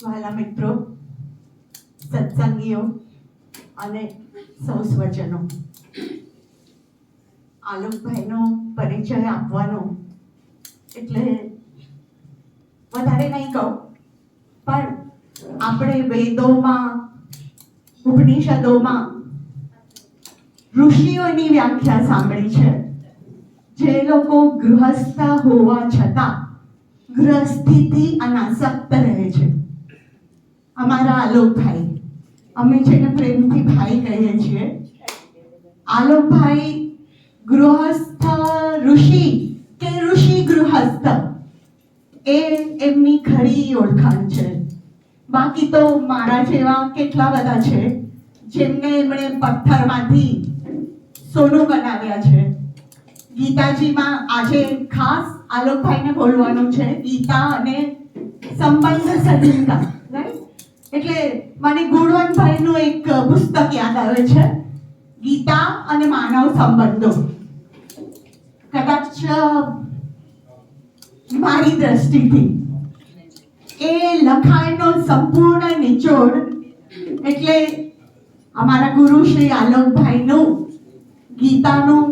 વહાલા મિત્રો, સત્સંગીઓ અને સૌ સ્વજનો, આલોકભાઈનો પરિચય આપવાનો એટલે વધારે નહીં કહું, પણ આપણે વેદોમાં, ઉપનિષદોમાં ઋષિઓની વ્યાખ્યા સાંભળી છે. જે લોકો ગૃહસ્થ હોવા છતાં ગૃહસ્થિથી અનાસક્ત રહે છે. અમારા આલોકભાઈ, અમે જેને પ્રેમથી ભાઈ કહીએ છીએ, આલોકભાઈ ગૃહસ્થ ઋષિ કે ઋષિ ગૃહસ્થ એ એમની ખરી ઓળખાણ છે. બાકી તો મારા જેવા કેટલા બધા છે જેમને એમણે પથ્થરમાંથી સોનું બનાવ્યા છે. ગીતાજીમાં આજે ખાસ આલોકભાઈને બોલવાનું છે, ગીતા અને સંબંધ સદિકા, રાઈટ? એટલે મને ગુણવંતભાઈનું એક પુસ્તક યાદ આવે છે, ગીતા અને માનવ સંબંધો. કદાચ મારી દ્રષ્ટિથી એ લખાણનો સંપૂર્ણ નિચોડ એટલે અમારા ગુરુ શ્રી આલોકભાઈનું ગીતાનું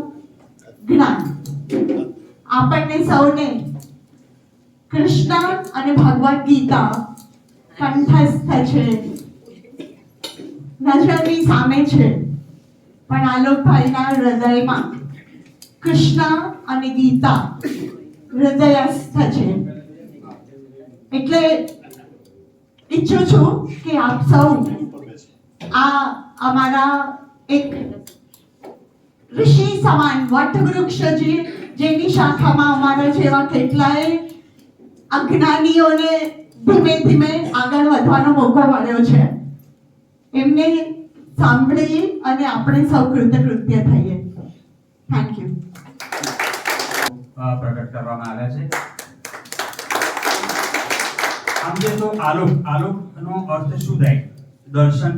જ્ઞાન. આપણને સૌને કૃષ્ણ અને ભગવદ ગીતા કંઠસ્થ છે, નજરની સામે છે, પણ આલોકભાઈના હૃદયમાં કૃષ્ણ અને ગીતા હૃદયસ્થ છે. એટલે ઈચ્છું છું કે આપ સૌ આ અમારા એક ઋષિ સમાન વટવૃક્ષ છે, જેની શાખામાં અમારા જેવા કેટલાય અજ્ઞાનીઓને ધીમે ધીમે આગળ વધવાનો મોકો મળ્યો છે, એમને સાંભળી અને આપણે સૌ કૃતકૃત્ય થઈએ. Thank you. પ્રગટ કરવામાં આવ્યા છે. આમ જે તો આલોકનો અર્થ શું થાય? દર્શન,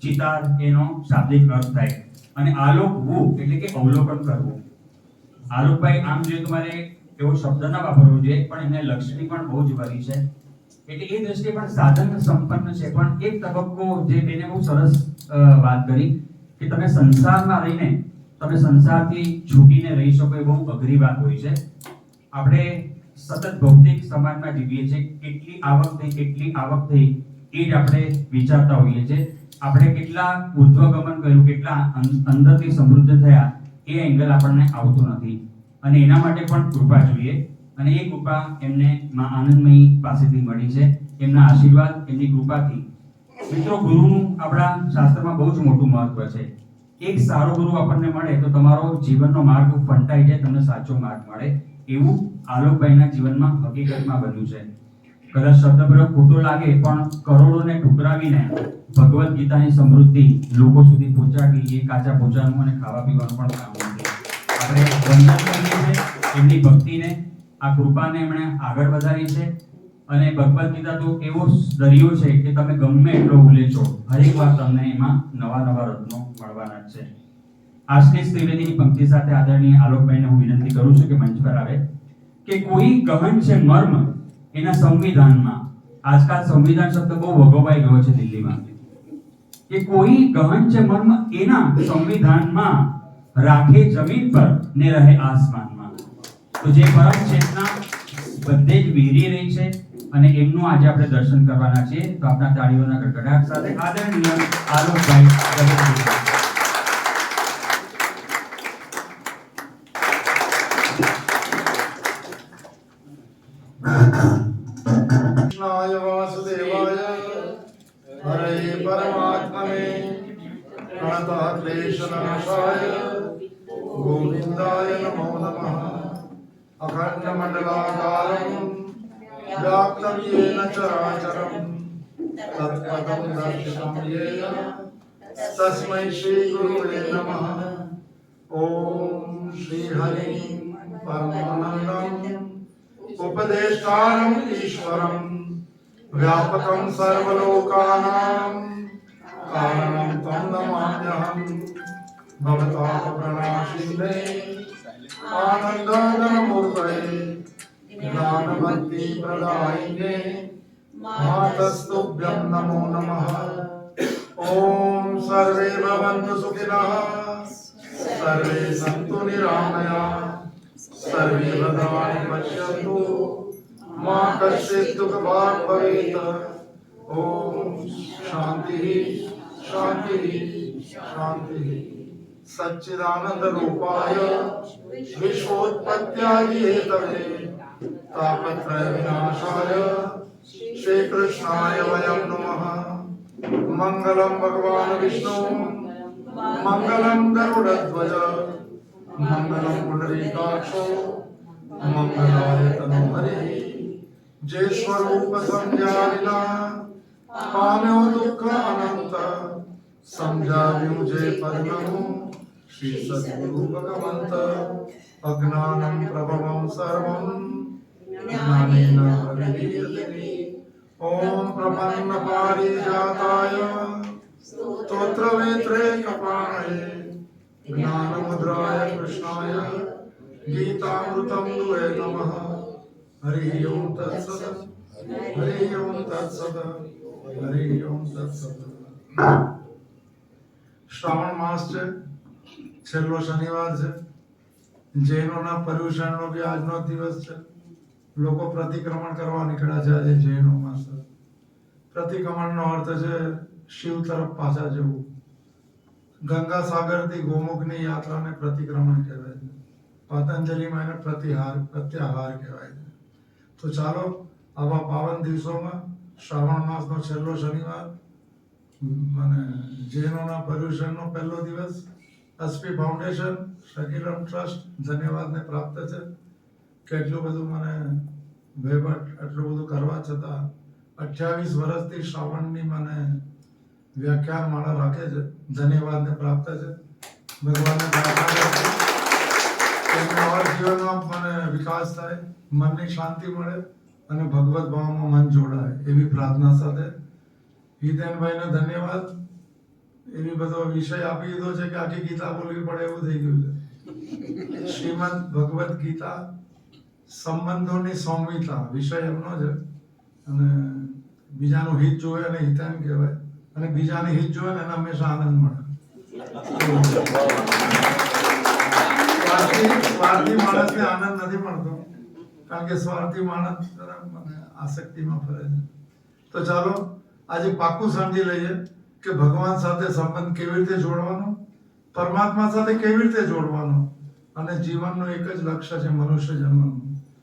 ચિતાર એનો શાબ્દિક અર્થ થાય. અને આલોકવું એટલે કે અવલોકન કરવું. આલોકભાઈ આમ જોઈએ તો મારે એવો શબ્દ ના વાપરવો જોઈએ, પણ એમને લક્ષ્મી પણ બહુ જ વરી છે. એટલે એ દ્રષ્ટિએ પણ સાધન સંપન્ન છે. પણ એક તબક્કો જે તેને બહુ સરસ વાત કરી કે તમે સંસારમાં રહીને તમે સંસારથી છૂટીને રહી શકો એ બહુ અઘરી વાત હોય છે. આપણે સતત ભૌતિક સમાજમાં જીવીએ છીએ. કેટલી આવક થઈ એ જ આપણે વિચારતા હોઈએ છીએ. આપણે કેટલા ઉર્ધ્વગમન કર્યું, કેટલા અંદરથી સમૃદ્ધ થયા એ એંગલ આપણને આવતું નથી. અને એના માટે પણ કૃપા જોઈએ. અને એ કૃપા એમને માં આનંદમયી પાસેથી મળી છે. એમના આશીર્વાદ, એમની કૃપાથી. મિત્રો, ગુરુનું આપણા શાસ્ત્રમાં બહુ જ મોટું મહત્વ છે. એક સારો ગુરુ આપણને મળે તો તમારો જીવનનો માર્ગ ફંટાઈ જાય, તમને સાચો માર્ગ મળે. એવું આલોકભાઈના જીવનમાં હકીકતમાં બન્યું છે. કદાચ શબ્દ પ્રયોગ ખોટો લાગે, પણ કરોડોને ઠુકરાવીને ભગવદ ગીતાની સમૃદ્ધિ લોકો સુધી પહોંચાડી એ કાચા પોચાનું અને ખાવા પીવાનું પણ કામ નથી. આપણે વંદન કરીએ છીએ એમની ભક્તિને, આ કૃપાને એમણે આગળ વધારી છે. અને ભગવદ ગીતા તો એવો દરિયો છે કે તમે ગમે એટલો ઉલેચો, હરેક વાર તમને એમાં નવા નવા રત્નો મળવાના જ છે. આશીષ ત્રિવેદીની પંક્તિ સાથે આદરણીય આલોકભાઈને હું વિનંતી કરું છું કે મંચ પર આવે. કે કોઈ ગહન છે મર્મ એના સંવિધાનમાં. આજકાલ સંવિધાન શબ્દ બહુ વગોવાઈ ગયો છે દિલ્હીમાં. કે કોઈ ગહન છે મર્મ એના સંવિધાનમાં, રાખે જમીન પર ને રહે આસમાનમાં. તો જે પરમ ચેતના બધે જ વિહરી રહી છે અને એમનું આજે આપણે દર્શન કરવાના છીએ. તો આપણા તાળીઓના ગડગડાટ સાથે આદરણીય આલોકભાઈ જગતગુરુ. कृष्णाय वासुदेवाय हरे परमात्मने प्रणतः क्लेशनाशाय गोविन्दाय नमो नमः. अखण्डमण्डलाकारं व्याप्तं येन चराचरं तत्पदं दर्शितं येन तस्मै श्रीगुरुवे नमः. ॐ श्रीहरि परमानन्दम् उपदेष्टारम् ईश्वरम् व्यापकं सर्वलोकानां कारणं तं नमाम्यहम्. भवतापप्रणाशिन्दे आनन्दघनमूर्तये ज्ञानभक्तिप्रदायिने मातस्तुभ्यं नमो नमः। ॐ सर्वे भवन्तु सुखिनः, सर्वे सन्तु निरामयाः, सर्वे भद्राणि पश्यन्तु, मा कश्चित् दुःखभाग् भवेत्। ॐ शान्तिः शान्तिः शान्तिः। सच्चिदानंद रूपाय विश्वोत्पत्त्यादिहेतवे तापत्रय विनाशाय श्री कृष्णाय वयं नमः। मंगलम भगवान विष्णु, मंगलम गरुड़ध्वज, मंगलम पुंडरीकाक्षो, मंगलाय तनोहरि। जय स्वरूप समझा विना पाम्यो दुख अनंत, समझाव्યું જે પદનું શ્રી સદગુરુ ભગવંત। અજ્ઞાનમ પ્રભવમ સર્વમ જ્ઞાનેન હરિયતે। ઓમ પ્રપન્ન પારિજાતાય સ્તોત્રવેત્રે કપાણયે જ્ઞાનમુદ્રાય કૃષ્ણાય ગીતામૃતમ ગુરે નમઃ। હરિ ઓમ તત્સત, હરિ ઓમ તત્સત, હરિ ઓમ તત્સત। શ્રાવણ માસ છે, છેલ્લો શનિવાર છે, જૈનોના પર્યુષણનો બી આજનો દિવસ છે। લોકો પ્રતિક્રમણ કરવા નીકળ્યા છે આજે જૈનોમાં। પ્રતિક્રમણનો અર્થ છે શિવ તરફ પાછા જવું। ગંગા સાગરથી ગોમુખની યાત્રાને પ્રતિક્રમણ કહેવાય છે। પતંજલિમાં એને પ્રત્યાહાર કહેવાય છે। તો ચાલો આવા પાવન દિવસોમાં શ્રાવણ માસનો છેલ્લો શનિવાર મને જૈનોના પર્યુષણનો પહેલો દિવસ, એસપી ફાઉન્ડેશન, શકીલમ ટ્રસ્ટ ધન્યવાદને પ્રાપ્ત છે કે એટલું બધું મને વહીવટ એટલું બધું કરવા છતાં 28 વર્ષથી શ્રાવણની મને વ્યાખ્યાન માળા રાખે છે। ધન્યવાદને પ્રાપ્ત છે। ભગવાનને પ્રાર્થના કરું છું કે મારા જીવનમાં મને વિકાસ થાય, મનની શાંતિ મળે અને ભગવત ભાવમાં મન જોડાય એવી પ્રાર્થના સાથે હિતેનભાઈને ધન્યવાદ। એવી બધો વિષય આપી દીધો છે કે આખી ગીતા બોલવી પડે એવું થઈ ગયું છે। શ્રીમદ ભગવદ ગીતા સંબંધોની સંહિતા વિષય એમનો છે અને બીજાનું હિત જોવે અને હિતેન કહેવાય અને બીજાને હિત જોવે ને એને હંમેશા આનંદ મળે। સ્વાર્થી માણસને આનંદ નથી મળતો કારણ કે સ્વાર્થી માણસ મને આસક્તિમાં ફરે છે। તો ચાલો આજે પાક્કું સમજી લઈએ કે ભગવાન સાથે સંબંધ કેવી રીતે જોડવાનો, પરમાત્મા સાથે કેવી રીતે જોડવાનો અને જીવનનું એક જ લક્ષ્ય છે મનુષ્ય જન્મનું।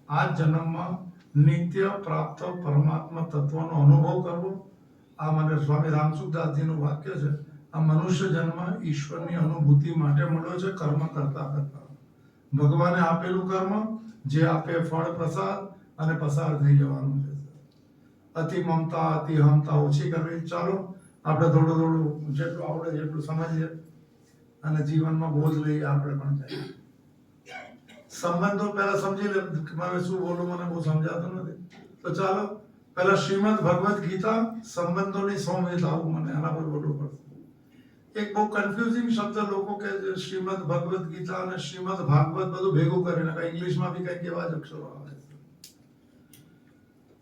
આ જન્મમાં નિત્ય પ્રાપ્ત પરમાત્મા તત્વનો અનુભવ કરવો। આ મને સ્વામી રામસુખદાસજીનું વાક્ય છે, આ મનુષ્ય જન્મ ઈશ્વરની અનુભૂતિ માટે મળ્યો છે કર્મ કરતા કરતા। ભગવાને આપેલું કર્મ જે આપે ફળ પ્રસાદ અને પસાર થઈ જવાનું છે। અતિ મમતા અતિ હમતા ઓછી કરવી। ચાલો આપણે થોડું જેટલું આવડે જેટલું સમજીએ અને જીવનમાં બોધ લઈએ આપણે પણ જઈએ। સંબંધો પહેલા સમજી લે, મારે શું બોલું મને બહુ સમજાતું નથી। તો ચાલો પહેલા શ્રીમદ ભગવદ ગીતા સંબંધોની સંહિતા, આવું મને એના પર બોલવું પડશે। એક બહુ કન્ફ્યુઝિંગ શબ્દ લોકો કે છે શ્રીમદ ભગવદ ગીતા અને શ્રીમદ ભાગવત બધું ભેગું કરીને, ઇંગ્લિશમાં બી કંઈક એવા જ અક્ષરો આવે છે।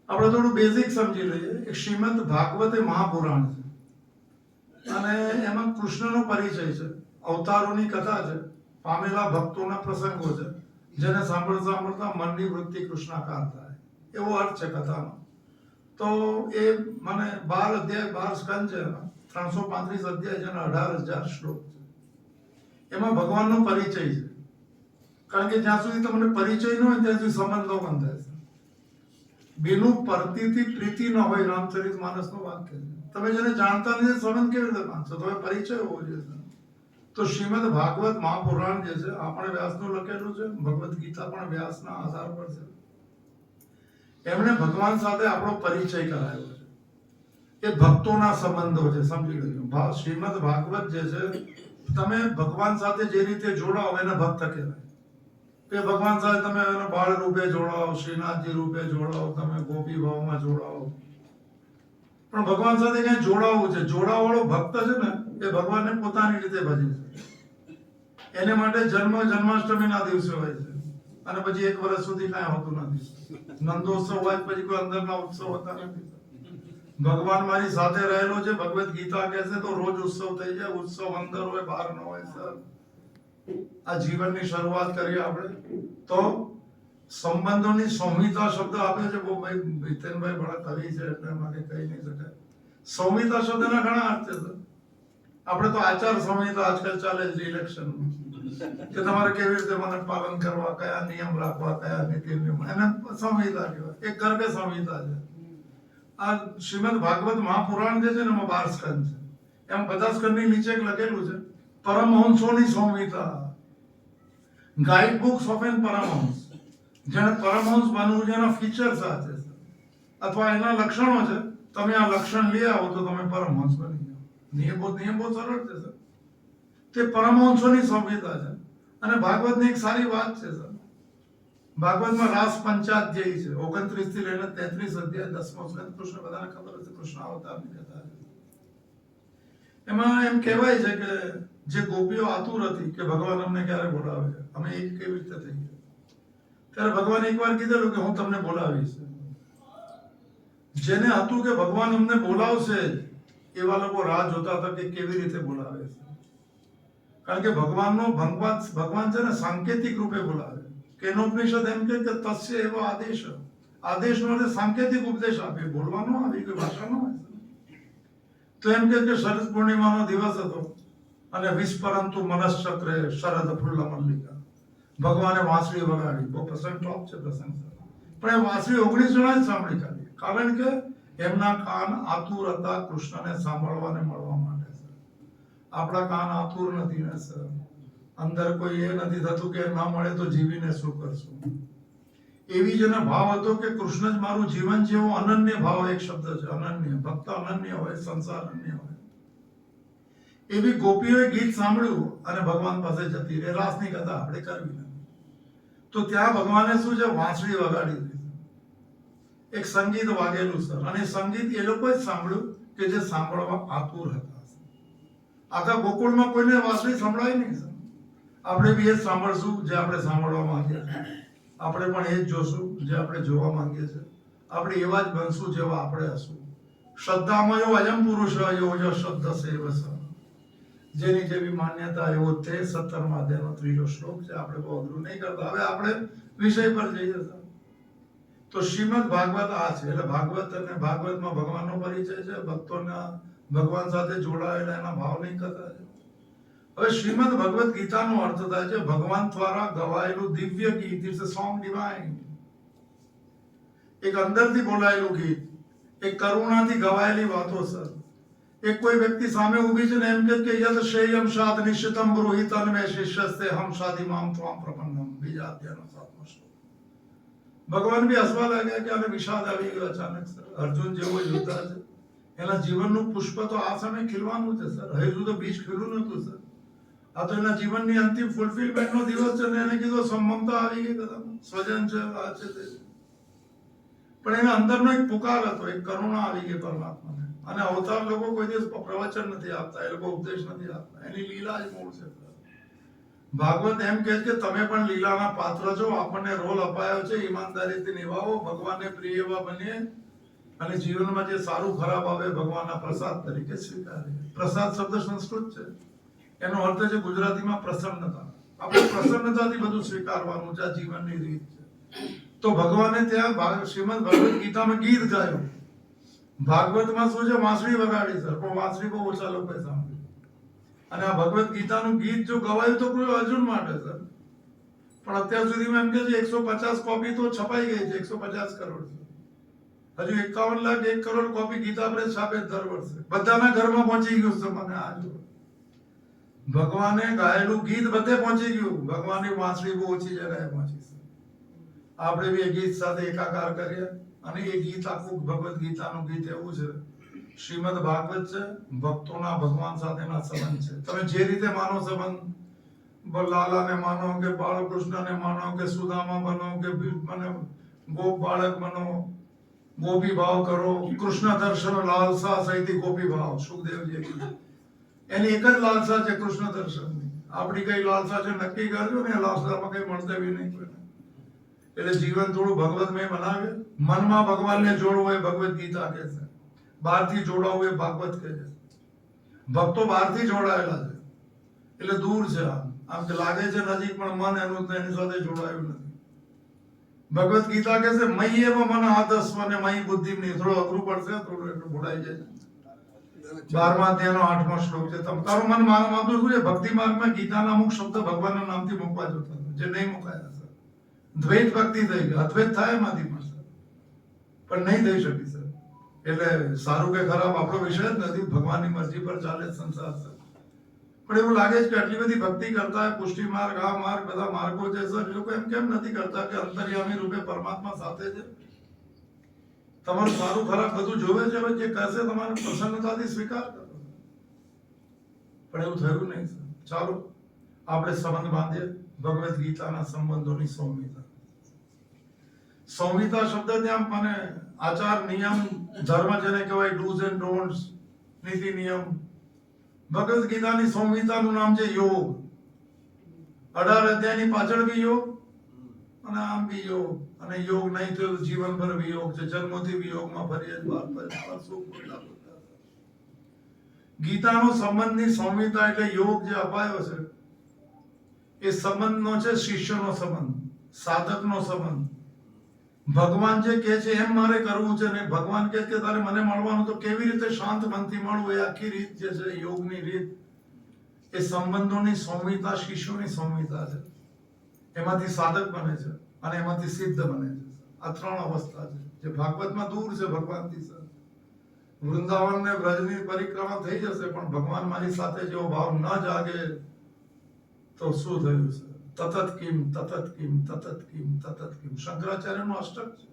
આપણે થોડું બેઝિક સમજી લઈએ। શ્રીમદ ભાગવત એ મહાપુરાણ છે અને એમાં કૃષ્ણનો પરિચય છે, અવતારોની કથા છે, પામેલા ભક્તોના પ્રસંગો છે, જેને સાંભળતા મનની વૃત્તિ કૃષ્ણાકાર થાય એવો અર્થ છે કથાનો। તો એ મને 12 અધ્યાય 12 સ્કંદ છે, 335 અધ્યાય છે અને 18,000 શ્લોક છે। એમાં ભગવાનનો પરિચય છે કારણ કે જ્યાં સુધી તમને પરિચય ન હોય ત્યાં સુધી સંબંધો બંધ થાય છે। બેનું પરતીથી પ્રીતિ ન હોય, રામચરિત માનસનું વાક્ય છે। તમે જેને જાણતા નથી સંબંધ કેવી રીતે બાંધશો? તમે પરિચય હોવો જોઈએ। તો શ્રીમદ ભાગવત મહાપુરાણ જે છે આપણે વ્યાસનું લખેલું છે, ભગવદ ગીતા પણ વ્યાસના આધાર પર છે। એમણે ભગવાન સાથે આપણો પરિચય કરાયો છે। એ ભક્તોના સંબંધો છે, સમજી લેજો। શ્રીમદ ભાગવત જે છે તમે ભગવાન સાથે જે રીતે જોડાઓ એને ભક્ત કહેવાય। કે ભગવાન સાથે તમે એને બાળ રૂપે જોડાઓ, શ્રીનાથજી રૂપે જોડાઓ, તમે ગોપી ભાવમાં જોડાઓ, પણ ભગવાન સાથે ક્યાંય જોડાવવું છે, જોડાવા વાળો ભક્ત છે ને એ ભગવાનને પોતાની રીતે ભજે છે। એને માટે જન્માષ્ટમીના દિવસે હોય છે અને પછી 1 વર્ષ સુધી કાંઈ હોતું નથી। નંદોત્સવ હોય પછી કોઈ અંદરના ઉત્સવ હોતા નથી। ભગવાન મારી સાથે રહેલો છે. ભગવદ ગીતા કહે છે તો રોજ ઉત્સવ થઈ જાય. ઉત્સવ અંદર હોય બહાર ન હોય સર. આ જીવનની શરૂઆત કરીએ આપણે તો સંબંધોની સંહિતા શબ્દ આપે છે. બહુ ભાઈ હિતેનભાઈ બડા કવિ છે એટલે મારે કહી નહીં શકાય. સંહિતા શબ્દના ઘણા અર્થ છે સર. આપણે તો આચાર સંહિતા આજકાલ ચાલે છે ઇલેક્શનમાં કે તમારે કેવી રીતે મને પાલન કરવા, કયા નિયમ રાખવા, કયા નીતિ નિયમ, એને સંહિતા કહેવાય. એક ગર્ભે સંહિતા છે. આ શ્રીમદ ભાગવત મહાપુરાણ જે છે ને એમાં 12 સ્કંદ છે. એમ બધા સ્કંદની નીચે એક લખેલું છે પરમહંસોની સંહિતા, guide books of an Paramhans. જેને પરમહંસ બનવું છે એના ફીચર્સ આ છે અથવા એના લક્ષણો છે. તમે આ લક્ષણ લઈ આવો તો તમે પરમહંસ બની જાઓ. નિયમ બહુ સરળ છે સર. તે પરમહંસોની સંહિતા છે. અને ભાગવતની એક સારી વાત છે સર, ભાગવતમાં રાસ પંચાધ્યાયી છે. 29 થી લઈને 33 અધ્યાય 10મો સ્કંદ. કૃષ્ણ બધાને ખબર હશે કૃષ્ણ અવતારની કથા છે. એમાં એમ કહેવાય છે કે જે ગોપીઓ આતુર હતી કે ભગવાન અમને ક્યારે બોલાવે છે, અમે એક કેવી રીતે થઈએ, ત્યારે ભગવાને એકવાર કીધેલું કે હું તમને બોલાવીશ. જેને હતું કે ભગવાન અમને બોલાવશે એવા લોકો રાહ જોતા હતા કે કેવી રીતે બોલાવે છે. કારણ કે ભગવાન છે ને સાંકેતિક રૂપે બોલાવે. કેનોપનિષદ એમ કે તસ્ય એવો આદેશ, આદેશનો અર્થ સાંકેતિક ઉપદેશ આપે, બોલવાનો આવી કોઈ ભાષા ન હોય. તો એમ કે શરદ પૂર્ણિમાનો દિવસ હતો અને વિસ્ફરંતુ મનશ્ચક્રે શરદ ફુલ્લ મલ્લિકા. ભગવાને વાંસળી વગાડી. બહુ પ્રસંગ ટોપ છે પ્રસંગ. પણ એ વાંસળી 19 જણા જ સાંભળી ખાલી. કારણ કે એમના કાન આતુર હતા કૃષ્ણને સાંભળવાને મળવા માટે. આપણા કાન આતુર નથી ને સર. અંદર કોઈ એ નથી થતું કે ના મળે તો જીવીને શું કરશું. એવી જેને ભાવ હતો કે કૃષ્ણ જ મારું જીવન છે, એવો અનન્ય ભાવ. એક શબ્દ છે અનન્ય. ભક્ત અનન્ય હોય, સંસાર અનન્ય હોય. એવી ગોપીઓએ ગીત સાંભળ્યું અને ભગવાન પાસે જતી રહે. રાસની કથા આપણે કરવી નથી. તો ત્યાં ભગવાને શું છે વાંસળી વગાડી દીધી. એક સંગીત વાગેલું સર. અને સંગીત એ લોકો જ સાંભળ્યું કે જે સાંભળવા આતુર હતા. આખા ગોકુળમાં કોઈને વાંસળી સંભળાય નહીં સર. આપણે બી એ જ સાંભળશું જે આપણે સાંભળવા માંગીએ છીએ. આપણે પણ એ જ જોશું જે આપણે જોવા માંગીએ છીએ. આપણે એવા જ બનશું જેવા આપણે હશું. શ્રદ્ધામયો અયમ પુરુષ યોજ શ્રદ્ધ સેવ સ. જેની જેવી માન્યતા એવો તે 17મા અધ્યાયનો 3જો શ્લોક છે. આપણે બહુ અઘરું નહીં કરતા. હવે આપણે વિષય પર જઈએ સર. તો શ્રીમદ ભાગવત આ છે. એટલે ભાગવત અને ભાગવતમાં ભગવાનનો પરિચય છે. ભક્તોના ભગવાન સાથે જોડાયેલા એના ભાવની કથા છે. હવે શ્રીમદ ભગવદ ગીતાનો અર્થ થાય છે ભગવાન દ્વારા ગવાયેલું દિવ્ય ગીત. It's a song divine. એક અંદરથી બોલાયેલું ગીત, એક કરુણાથી ગવાયેલી વાતો સર. એક કોઈ વ્યક્તિ સામે ઊભી છે ને એમ કે યદ શ્રેયમ શાદ નિશ્ચિતમ બ્રુહિતન મે શિષ્યસ્તે હમ શાદી મામ ત્વામ પ્રપન્નમ. બીજા અધ્યાયનો 7મો શ્લોક. ભગવાન બી હસવા લાગ્યા કે આને વિષાદ આવી ગયો અચાનક સર. અર્જુન જેવો યોદ્ધા છે, એના જીવનનું પુષ્પ તો આ સમય ખીલવાનું છે સર. હજુ તો બીજ ખીલું નતું સર. આ તો એના જીવનની અંતિમ ફૂલફિલમેન્ટનો દિવસ છે ને એને કીધું સંમમતા આવી ગઈ કદાચ. સ્વજન છે, આ છે તે. પણ એના અંદરનો એક પુકાર હતો, એક કરુણા આવી ગઈ પરમાત્માને. અને અવતાર લોકો કોઈ દિવસ પ્રવચન નથી આપતા, એ લોકો ઉપદેશ નથી આપતા. એની લીલા જ મૂળ છે. ભાગવત એમ કહે છે કે તમે પણ લીલાના પાત્ર છો. આપણને રોલ અપાયો છે, ઈમાનદારીથી નિભાવો, ભગવાનને પ્રિય એવા બનીએ અને જીવનમાં જે સારું ખરાબ આવે ભગવાનના પ્રસાદ તરીકે સ્વીકારીએ. પ્રસાદ શબ્દ સંસ્કૃત છે. એનો અર્થ છે ગુજરાતીમાં પ્રસન્નતા. આપણે પ્રસન્નતાથી બધું સ્વીકારવાનું છે. આ જીવનની રીત છે. તો ભગવાને ત્યાં શ્રીમદ ભગવદ ગીતામાં ગીત ગાયું. ભાગવતમાં શું છે વાંસળી વગાડી સર. પણ વાંસળી બહુ ઓછા લોકોએ સાંભળી. અને આ ભગવદ ગીતાનું ગીત જો ગવાયું તો કોઈ અર્જુન માટે સર. પણ અત્યાર સુધીમાં એમ કે છે 150 કોપી તો છપાઈ ગઈ છે. 150 કરોડ. હજુ 51 લાખ 1 કરોડ કોપી ગીતા પ્રેસ છાપે દર વર્ષે. બધાના ઘરમાં પહોંચી ગયું છે. મને આ જો ભગવાને ગાયેલું ગીત બધે પહોંચી ગયું. ભગવાનની વાંસળી બહુ ઓછી જગ્યાએ પહોંચી છે. આપણે બી એ ગીત સાથે એકાકાર કરીએ. અને એ ગીત આખું ભગવદ ગીતાનું ગીત એવું છે. શ્રીમદ ભાગવત છે ભક્તોના ભગવાન સાથેના સંબંધ છે. તમે જે રીતે માનો સંબંધ, લાલાને માનો કે બાળકૃષ્ણને માનો કે સુદામા બનો કે મને ગોપ બાળક બનો, ગોપી ભાવ કરો. કૃષ્ણ દર્શન લાલસા સહિત ગોપી ભાવ. સુખદેવજીએ કીધું. એની એક જ લાલસા છે કૃષ્ણ દર્શનની. આપણી કઈ લાલસા છે નક્કી કરજો ને. લાલસામાં કઈ મળતે બી નહીં કોઈને. એટલે જીવન થોડું ભગવતમય બનાવે. મનમાં ભગવાનને જોડવું હોય ભગવદ ગીતા કહે છે. બહારથી જોડાવું એ ભાગવત કહે છે. ભક્તો બહારથી જોડાયેલા છે એટલે દૂર છે. આમ કે લાગે છે નજીક પણ મન એની સાથે જોડાયું નથી. ભગવત ગીતા કહે છે મય્યેવ મન આદસ્વ અને મયી બુદ્ધિ નહીં. થોડું અઘરું પડશે, થોડું એટલું ભૂલાઈ જાય. 12મા અધ્યાયનો 8મો શ્લોક છે. તારું મન મારામાં શું છે? ભક્તિ માર્ગમાં ગીતાના અમુક શબ્દ ભગવાનના નામથી મૂકવા જોતા જે નહીં મુકાયા સર. દ્વૈત ભક્તિ થઈ ગઈ, અદ્વૈત થાય એમાંથી પણ સર, પણ નહીં થઈ શકી સર. એટલે સારું કે ખરાબ આપણો વિષય જ નથી, ભગવાનની મરજી પર ચાલે સંસાર સર. પણ એવું લાગે છે કે આટલી બધી ભક્તિ કરતા હોય, પુષ્ટિ માર્ગ, આ માર્ગ, બધા માર્ગો છે સર, લોકો એમ કેમ નથી કરતા કે અંતર્યામી રૂપે પરમાત્મા સાથે છે, તમારું સારું ખરાબ બધું જોવે છે, હવે જે કહેશે તમારે પ્રસન્નતાથી સ્વીકાર કરો. પણ એવું થયું નહીં સર. ચાલો આપણે સંબંધ બાંધીએ ભગવદ્ ગીતાના સંબંધોની સંહિતા. સંહિતા શબ્દ ત્યાં મને આચાર, નિયમ, ધર્મ જેને કહેવાય, ડૂઝ એન્ડ ડોન્ટ્સ, નીતિ નિયમ. ભગવદ્ ગીતાની સંહિતાનું નામ છે યોગ. 18 અધ્યાયની પાછળ બી યોગ અને આમ બી યોગ. અને યોગ નહીં થયો જીવનભર વિયોગ છે. જન્મથી વિયોગમાં ફરીએ ગીતાનો સંબંધની સંહિતા એટલે યોગ જે અપાયો છે એ સંબંધનો છે શિષ્યનો સંબંધ, સાધકનો સંબંધ. ભગવાન જે કહે છે એમ મારે કરવું છે ને ભગવાન કહે કે તારે મને મળવાનું, તો કેવી રીતે શાંત મનથી મળવું, એ આખી રીત જે છે યોગની રીત, એ સંબંધોની સંહિતા, શિષ્યોની સંહિતા છે. એમાંથી સાધક બને છે અને એમાંથી સિદ્ધ બને છે. આ 3 અવસ્થા છે જે ભાગવતમાં દૂર છે ભગવાનથી સર. વૃંદાવન ને બ્રજની પરિક્રમા થઈ જશે પણ ભગવાન મારી સાથે જેવો ભાવ ન જાગે તો શું થયું છે? તતત કિમ તતત કિમ તતત કિમ તતત કિમ. શંકરાચાર્યનું અષ્ટક છે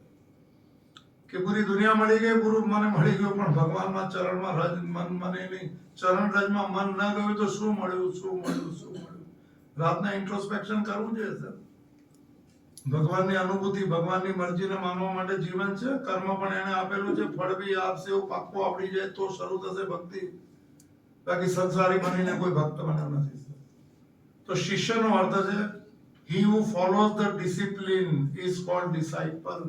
કે પૂરી દુનિયા મળી ગઈ, પૂરું મને મળી ગયું, પણ ભગવાનના ચરણમાં રજ મન મને નહીં, ચરણ રજમાં મન ન ગયું તો શું મળ્યું, શું મળ્યું, શું મળ્યું? રાતના ઇન્ટ્રોસ્પેક્શન કરવું જોઈએ સર. ભગવાનની અનુભૂતિ, ભગવાનની મરજીને માનવા માટે જીવન છે. કર્મ પણ એને આપેલું છે, ફળ બી આપશે, એવું પાક્કું આવડી જાય તો શરૂ થશે ભક્તિ. બાકી સંસારી બનીને કોઈ ભક્ત બન્યો નથી. તો શિષ્યનો અર્થ છે he who follows the discipline is called disciple.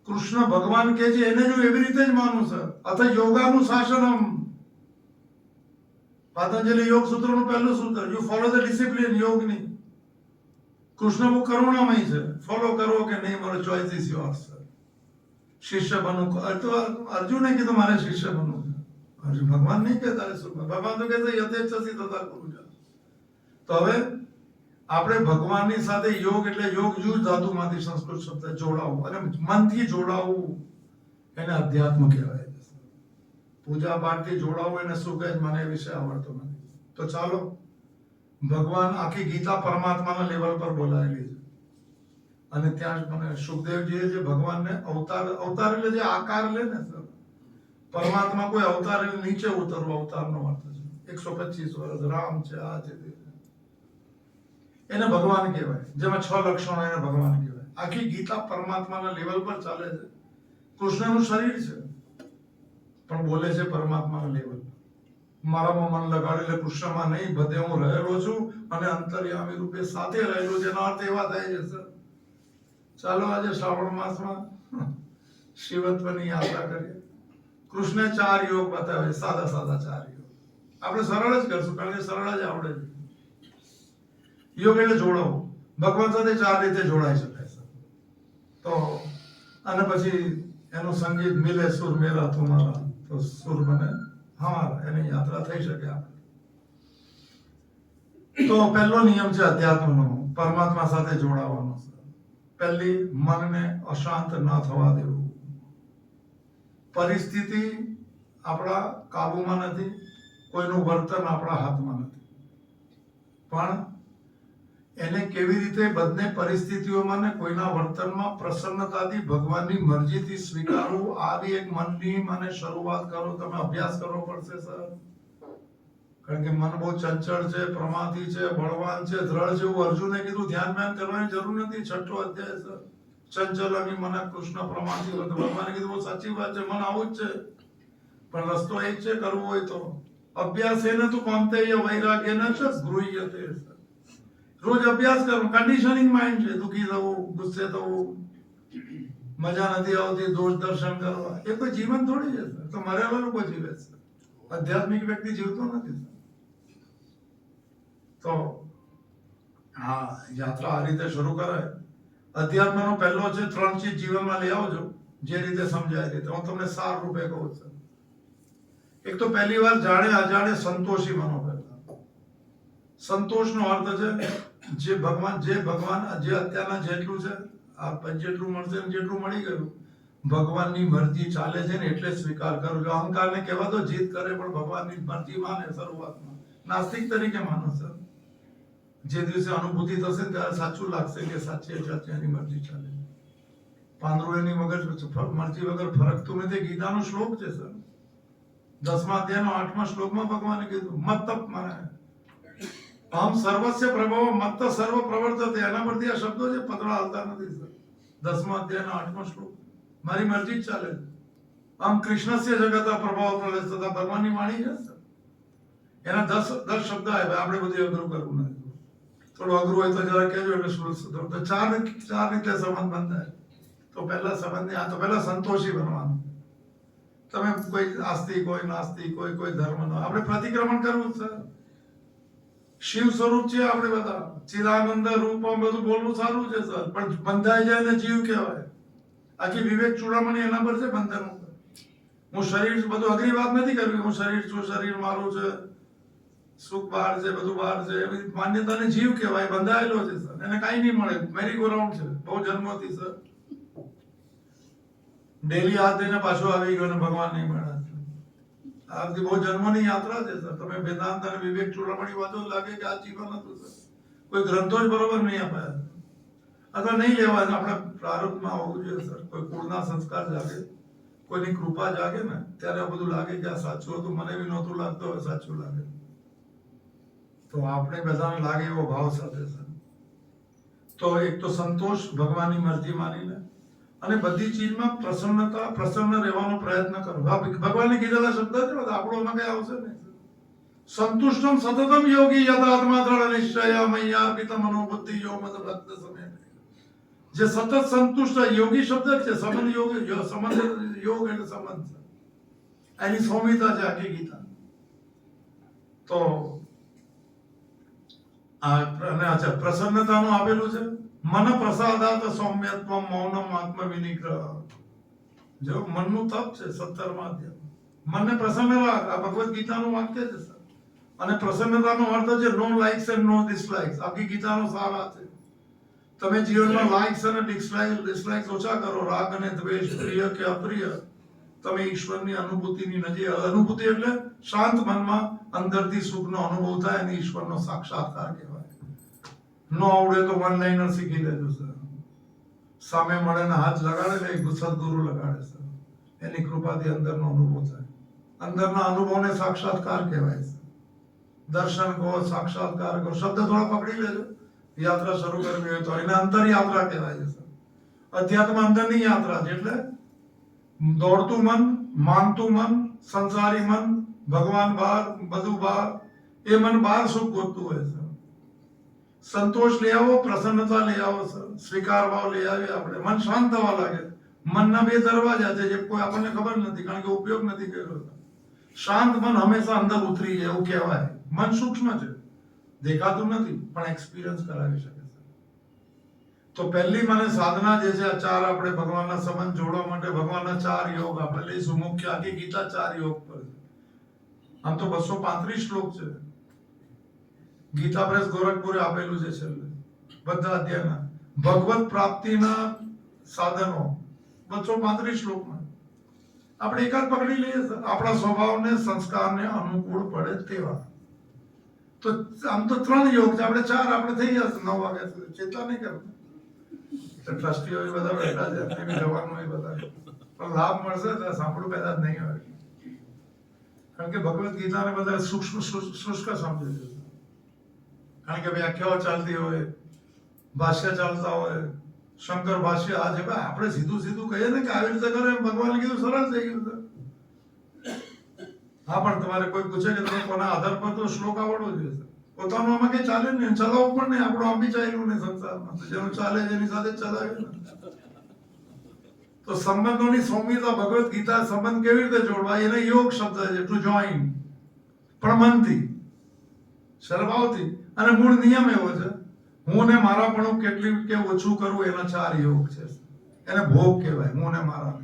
Krishna ભગવાન કહે છે એને જો એવી રીતે જ માનું સર. અથ યોગાનુશાસનમ. પતંજલિ યોગ સૂત્રનું પહેલું સૂત્ર, you follow the discipline, યોગની. કૃષ્ણ બહુ કરુણામય છે, ફોલો કરો કે નહીં મારો ચોઇસ ઇઝ યોર્સ. શિષ્ય બનવું તો અર્જુને કીધું મારે શિષ્ય બનવું છે. અર્જુન ભગવાન નહીં કહેતા શું? ભગવાન તો કહેતા યથેચ્છસી તથા કુરુ. તો હવે આપણે ભગવાનની સાથે યોગ એટલે યોગ યુજ ધાતુમાંથી સંસ્કૃત શબ્દ જોડાવું અને મનથી જોડાવું એને અધ્યાત્મ કહેવાય છે. પૂજા પાઠથી જોડાવું એને શું કહે મને એ વિશે આવડતો નથી. તો ચાલો ભગવાન આખી ગીતા પરમાત્માના લેવલ પર બોલાયેલી છે અને ત્યાં મને સુખદેવજીએ જે ભગવાનને અવતાર એટલે જે આકાર લે ને સર, પરમાત્મા કોઈ અવતાર નીચે ઉતરવો અવતારનો અર્થ છે. 125 વર્ષ રામ છે, આ છે, એને ભગવાન કહેવાય. જેમાં 6 લક્ષણો એને ભગવાન કહેવાય. આખી ગીતા પરમાત્માના લેવલ પર ચાલે છે. કૃષ્ણનું શરીર છે પણ બોલે છે પરમાત્માના લેવલ. મારામાં મન લગાડે એટલે કૃષ્ણમાં નહીં, બધે હું રહેલો છું અને અંતર્યામી રૂપે સાથે રહેલો છે. એનો અર્થ એવા થાય છે સર. ચાલો આજે શ્રાવણ માસમાં શિવત્વની યાત્રા કરીએ. કૃષ્ણે 4 યોગ બતાવે, સાદા 4 યોગ. આપણે સરળ જ કરશું કારણ કે સરળ જ આવડે છે. યોગ એટલે જોડાવું. ભગવાન સાથે 4 રીતે જોડાઈ શકાય છે. તો અને પછી એનું સંગીત મિલે સુર મેરા તુમારા, તો સુર બને હમારા, એની યાત્રા થઈ શકે આપણે. તો પહેલો નિયમ છે અધ્યાત્મનો, પરમાત્મા સાથે જોડાવાનો. પહેલી, મનને અશાંત ન થવા દેવું. પરિસ્થિતિ આપણા કાબુમાં નથી, કોઈનું વર્તન આપણા હાથમાં નથી, પણ એને કેવી રીતે બંને પરિસ્થિતિઓમાં ને કોઈના વર્તનમાં પ્રસન્નતાથી ભગવાનની મરજીથી સ્વીકારવું, આવી એક મનની મને શરૂઆત કરો. તમે અભ્યાસ કરવો પડશે સર, કારણ કે મન બહુ ચંચળ છે, પ્રમાદી છે, બળવાન છે, દ્રઢ છે. એવું અર્જુને કીધું, ધ્યાન કરવાની જરૂર નથી. 6ઠો અધ્યાય સર. ચંચલ અભી મન કૃષ્ણ પ્રમાદી. ભગવાને કીધું બહુ સાચી વાત છે, મન આવું જ છે, પણ રસ્તો એ જ છે કરવું હોય તો. અભ્યાસ એને તું કોંતેય વૈરાગ્ય ન છે ગૃહ્યતે. રોજ અભ્યાસ કરો. કન્ડિશનિંગ માઇન્ડ છે, દુઃખી થવું, ગુસ્સે થવું, મજા નથી આવતી દોષ દર્શન કરવા, એ કોઈ જીવન થોડી છે સર. તો મરેલા લોકો જીવે છે, આધ્યાત્મિક વ્યક્તિ જીવતો નથી સર. તો હા, યાત્રા આ રીતે શરૂ કરાય. અધ્યાત્મનો પહેલો છે 3 ચીજ જીવનમાં લઈ આવજો, જે રીતે સમજાય એ રીતે. હું તમને સાર રૂપે કહું છું. એક તો પહેલી વાર જાણે અજાણે સંતોષી બનો. પહેલા સંતોષનો અર્થ છે જે ભગવાન જે અત્યારના જેટલું છે આ જેટલું મળશે ને જેટલું મળી ગયું, ભગવાનની મરજી ચાલે છે ને એટલે સ્વીકાર કરો. જો અહંકારને કહેવા તો જીદ કરે, પણ ભગવાનની મરજી માને શરૂઆતમાં, નાસ્તિક તરીકે માનો સર. જે દિવસે અનુભૂતિ થશે ત્યારે સાચું લાગશે કે સાચી એની મરજી ચાલે. પાંદડું એની મરજી વગર ફરકતું નથી. ગીતાનો શ્લોક છે સર, 10મા અધ્યાયનો 8મા શ્લોકમાં ભગવાને કીધું મત્ત મને અહમ સર્વસ્ય પ્રભવ મત્ત સર્વ પ્રવર્તતે. એના પરથી આ શબ્દો છે, પતળા હાલતા નથી સર. 10મા અધ્યાયનો 8મો શ્લોક. મારી મરજી જ ચાલે. આમ કૃષ્ણસ્ય જગત પ્રભાવ પ્રલયસ્તતા ભગવાનની વાણી છે સર. એના 10 શબ્દ આવ્યા. આપણે બધું અઘરું કરવું નથી. થોડું અઘરું હોય તો જરા કહેજો એટલે સુધરો. તો ચાર રીતે સંબંધ બંધાય. તો પહેલા સંબંધ આ તો પહેલા સંતોષી બનવાનું. તમે કોઈ આસ્તિક કોઈ નાસ્તિક કોઈ ધર્મનો, આપણે પ્રતિક્રમણ કરવું સર. શિવ સ્વરૂપ છે આપણે બધા, ચિદાનંદ રૂપમ બધું બોલવું સારું છે સર, પણ બંધાઈ જાય ને જીવ કહેવાય. આખી વિવેક ચૂડામણી એના પર છે, બંધન ઉપર. હું શરીર, બધું અઘરી વાત નથી કરવી. હું શરીર છું, શરીર મારું છે, સુખ બહાર છે, બધું બહાર છે, એવી માન્યતાને જીવ કહેવાય. બંધાયેલો છે સર, એને કાંઈ નહીં મળે. મેરી ગો રાઉન્ડ છે બહુ જન્મોથી સર. ડેલી હાથ દઈને પાછો આવી ગયો ને ભગવાન નહીં મળ્યા. આ બધી બહુ જન્મની યાત્રા છે સર. તમે વેદાંત અને વિવેક ચૂડામણી વાતો લાગે કે આ જીવન હતું સર. કોઈ ગ્રંથો જ બરોબર નહીં અપાયા અથવા નહીં લેવા. આપણે પ્રારબ્ધમાં હોવું જોઈએ સર. કોઈ કુળના સંસ્કાર જાગે, કોઈની કૃપા જાગે ને ત્યારે બધું લાગે કે આ સાચું હતું. મને બી નહોતું લાગતું, હવે સાચું લાગે. તો આપણે બધાને લાગે એવો ભાવ સાથે સર. તો એક તો સંતોષ ભગવાનની મરજી માનીને, અને બધી ચીજમાં પ્રસન્ન રહેવાનો પ્રયત્ન કરો. ભગવાનને કીધેલા શબ્દ છે બધા, આપણોમાં કઈ આવશે નહીં. સંતુષ્ટમ સતતમ યોગી યથાત્મા દ્રઢ નિશ્ચય મૈયા પિત મનોબુદ્ધિ યો મદ ભક્ત સમે. જે સતત સંતુષ્ટ યોગી શબ્દ છે. સંબંધ યોગ એટલે સંબંધ છે. એની સૌમ્યતા છે આખી ગીતા. તો અચ્છા, પ્રસન્નતાનું આપેલું છે. મન પ્રસાદાત સૌમ્યત્વ મૌનમ આત્મ વિનિગ્રહ. જો મનનું તપ છે 17મા અધ્યાય. મનને પ્રસન્ન રાખ, આ ભગવદ ગીતાનું વાક્ય છે સર. અને પ્રસન્નતાનો અર્થ છે નો લાઇક્સ એન્ડ નો ડિસલાઇક્સ. આખી ગીતાનો સાર આ છે. તમે જીવનમાં લાઇક્સ અને ડિસલાઇક્સ ઓછા કરો. રાગ અને દ્વેષ, પ્રિય કે અપ્રિય, તમે ઈશ્વરની અનુભૂતિની નજીક. અનુભૂતિ એટલે શાંત મનમાં અંદરથી સુખનો અનુભવ થાય અને ઈશ્વરનો સાક્ષાત્કાર કહેવાય. નો આવડે તો વન લાઇનર શીખી લેજો સર. સામે મળે ને હાથ લગાડે ને એક સદગુરુ લગાડે સર. એની કૃપાથી અંદરનો અનુભવ થાય. અંદરના અનુભવને સાક્ષાત્કાર કહેવાય છે. દર્શન કહો, સાક્ષાત્કાર કહો, શબ્દ થોડા પકડી લેજો. યાત્રા શરૂ કરવી હોય તો એને અંતર યાત્રા કહેવાય છે સર. અધ્યાત્મ અંદરની યાત્રા છે. એટલે દોડતું મન, માનતું મન, સંસારી મન, ભગવાન બહાર, બધું બહાર, એ મન બહાર સુખ ગોતતું હોય છે. સંતોષ લઈ આવો, પ્રસન્નતા લઈ આવો સર. સ્વીકાર ભાવ લઈ આવીએ આપણે. મન શાંત થવા લાગે. મનના 2 દરવાજા છે, જે કોઈ આપણને ખબર નથી, કારણ કે ઉપયોગ નથી કર્યો. શાંત મન હંમેશા અંદર ઉતરી જાય એવું કહેવાય. મન સૂક્ષ્મ છે, દેખાતું નથી, પણ એક્સપિરિયન્સ કરાવી શકે છે. તો પહેલી મને સાધના જે છે, આ 4 આપણે ભગવાનના સંબંધ જોડવા માટે ભગવાનના 4 યોગ આપણે લઈશું. મુખ્ય આખી ગીતા 4 યોગ પર છે. આમ તો 235 શ્લોક છે. ગીતા પ્રેસ ગોરખપુરે આપેલું છે છેલ્લે બધા અધ્યાયના. ભગવત પ્રાપ્તિના સાધનો 235 શ્લોકમાં. આપણે એકાદ પકડી લઈએ આપણા સ્વભાવને, સંસ્કારને અનુકૂળ પડે તેવા. તો આમ તો 3 યોગ છે, આપણે 4 આપણે થઈ જશે 9 વાગ્યા સુધી. ચિંતા નહીં કરો. ટ્રસ્ટીઓ બધા બેઠા છે, એમને બી જવાનું હોય બધા. પણ લાભ મળશે તો સાંભળવું કદાચ નહીં આવે. કારણ કે ભગવદ ગીતાને બધા સૂક્ષ્મ શુષ્ક સમજે છે. કારણ કે વ્યાખ્યાઓ ચાલતી હોય, ભાષ્ય ચાલતા હોય. શંકર ભાષ્ય આ છે. ભાઈ આપણે સીધું કહીએ ને કે આવી રીતે કરે, ભગવાને કીધું સરળ થઈ ગયું છે. હા, પણ તમારે કોઈ પૂછે કે તમે કોના આધાર પર, તો શ્લોક આવડવો જોઈએ. પોતાનું આમાં કઈ ચાલે નહીં, ચલાવવું પણ નહીં. આપણું આમ બી ચાલ્યું નહીં સંસારમાં. જેનું ચાલે એની સાથે ચલાવે ને. તો સંબંધોની સૌમ્યતા ભગવદ્ ગીતા સંબંધ કેવી રીતે જોડવા એને યોગ શબ્દ છે, ટુ જોઈન, પણ મનથી, સરભાવથી. અને મૂળ નિયમ એવો છે, હું ને મારાપણું કેટલી કે ઓછું કરવું એના 4 યોગ છે. એને ભોગ કહેવાય, હું ને મારા.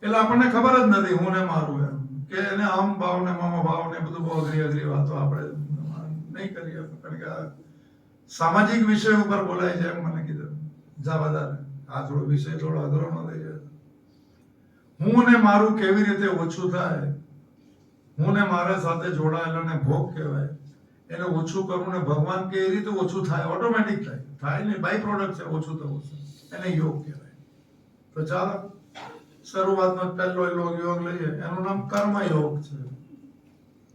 એટલે આપણને ખબર જ નથી હું ને મારું એમ, કે એને અહમ ભાવ ને મમ ભાવ ને બધું બહુ અઘરી વાતો આપણે નહીં કરીએ, કારણ કે સામાજિક વિષય ઉપર બોલાય છે એમ મને કીધું જા વધારે આ થોડો વિષય થોડો અઘરો ન થઈ જાય. હું ને મારું કેવી રીતે ઓછું થાય, હું ને મારા સાથે જોડાયેલો ને ભોગ કહેવાય. એને ઓછું કરવું ને ભગવાન કે એ રીતે ઓછું થાય, ઓટોમેટિક થાય ને, બાય પ્રોડક્ટ છે ઓછું થવું છે, એને યોગ કહેવાય. તો ચાલો શરૂઆતમાં પહેલો યોગ લઈએ, એનું નામ કર્મ યોગ છે.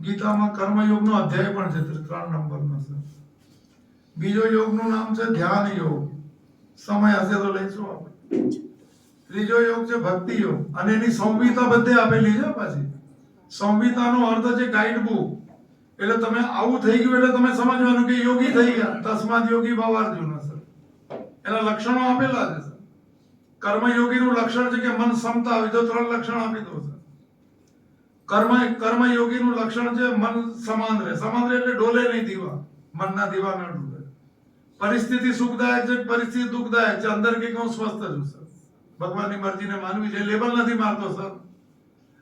ગીતામાં કર્મ યોગનો અધ્યાય પણ છે, 3 નંબરનો છે. બીજો યોગનું નામ છે ધ્યાન યોગ, સમય હશે તો લઈશું આપણે. ત્રીજો યોગ છે ભક્તિ યોગ, અને એની સંહિતા બધે આપેલી છે. પાછી સંહિતાનો અર્થ છે ગાઈડ બુક. એટલે તમે આવું થઈ ગયું એટલે તમે સમજવાનું કે યોગી થઈ ગયા, તસ્માદ યોગી ભવાર્જુન. એના લક્ષણો આપેલા છે. કર્મયોગીનું લક્ષણ છે કે મન સમતા આવી, તો 3 લક્ષણ આપી દો છે. કર્મયોગીનું લક્ષણ છે મન સમાન રહે. સમાન રહે એટલે ડોલે નહીં દીવા, મનના દીવા ન ડૂબે. પરિસ્થિતિ સુખદાયક છે, પરિસ્થિતિ દુઃખદાયક છે, અંદર કે કહું સ્વસ્થ છું સર. ભગવાનની મરજીને માનવી છે. લેબલ નથી મારતો સર.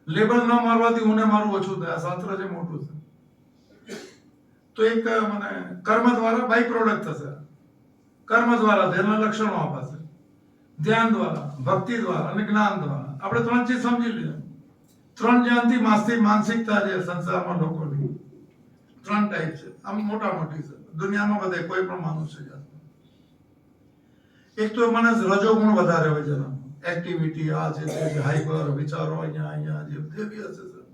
લેબલ ન મારવાથી હું ને મારું ઓછું થાય, શાસ્ત્ર છે મોટું છે. તો એક મને કર્મ દ્વારા બાય પ્રોડક્ટ થશે. કર્મ દ્વારા એના લક્ષણો અપાશે, ધ્યાન દ્વારા, ભક્તિ દ્વારા અને જ્ઞાન દ્વારા. આપણે 3 ચીજ સમજી લઈએ. 3 જ્ઞાનથી માનસિકતા છે સંસારમાં લોકોની. 3 ટાઈપ છે, આમ મોટા મોટી છે દુનિયામાં બધે, કોઈ પણ મનુષ્ય જાતમાં. એક તો મને રજોગુણ વધારે હોય છે, એક્ટિવિટી આ છે, હાઈપર વિચારો અહીંયા જે બી હશે સર.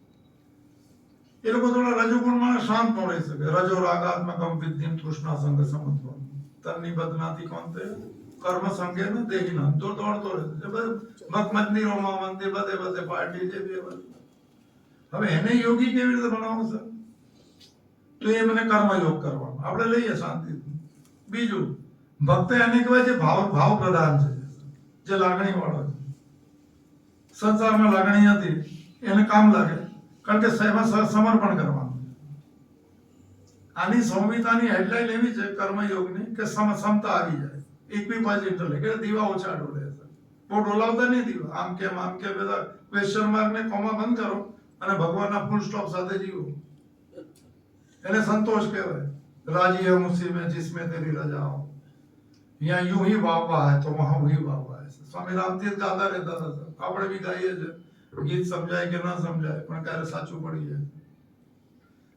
એ લોકો થોડા રજોગુણમાં શાંત ન રહી શકે. રજો રાગાત્મકમ વિદ્યમ તૃષ્ણા સંગ સમત્વમ તન્ની બદનાથી કોંતે કર્મ સંગે ને દેહીના તો દોડતો રહે છે. ભક્ત મંદિરોમાં બધે પાર્ટી જે બી. હવે એને યોગી કેવી રીતે બનાવવું સર? તો એ મને કર્મ યોગ કરવાનો, આપણે લઈએ શાંતિથી. બીજું ભક્ત એને કહેવાય છે ભાવ પ્રધાન છે, જે લાગણી વાળો છે. સંસારમાં લાગણી હતી એને કામ લાગે, કારણ કે સમર્પણ કરવાનું. આની સંહિતાની હેડલાઇન એવી છે કર્મયોગની કે સમતા આવી જાય, ઇક્વિપાઇઝ ઇન્ટેલેક્ટ, કે દીવા ઓછા ડોલે છે. બહુ ડોલાવતા નહીં દીવા, આમ કેમ બધા ક્વેશ્ચન માર્ક ને કોમા બંધ કરો અને ભગવાનના ફૂલ સ્ટોપ સાથે જીવો. એને સંતોષ કહેવાય. રાજી હમ ઉસી મેં જિસમેं तेरी रजा हो, यहाँ यूं ही वाह है तो वहां वही वाह है. સ્વામી રામતીર્થ ગાતા રહેતા હતા. આપણે બી ગાઈએ છે, ગીત સમજાય કે ના સમજાય પણ ક્યારે સાચું પડી જાય.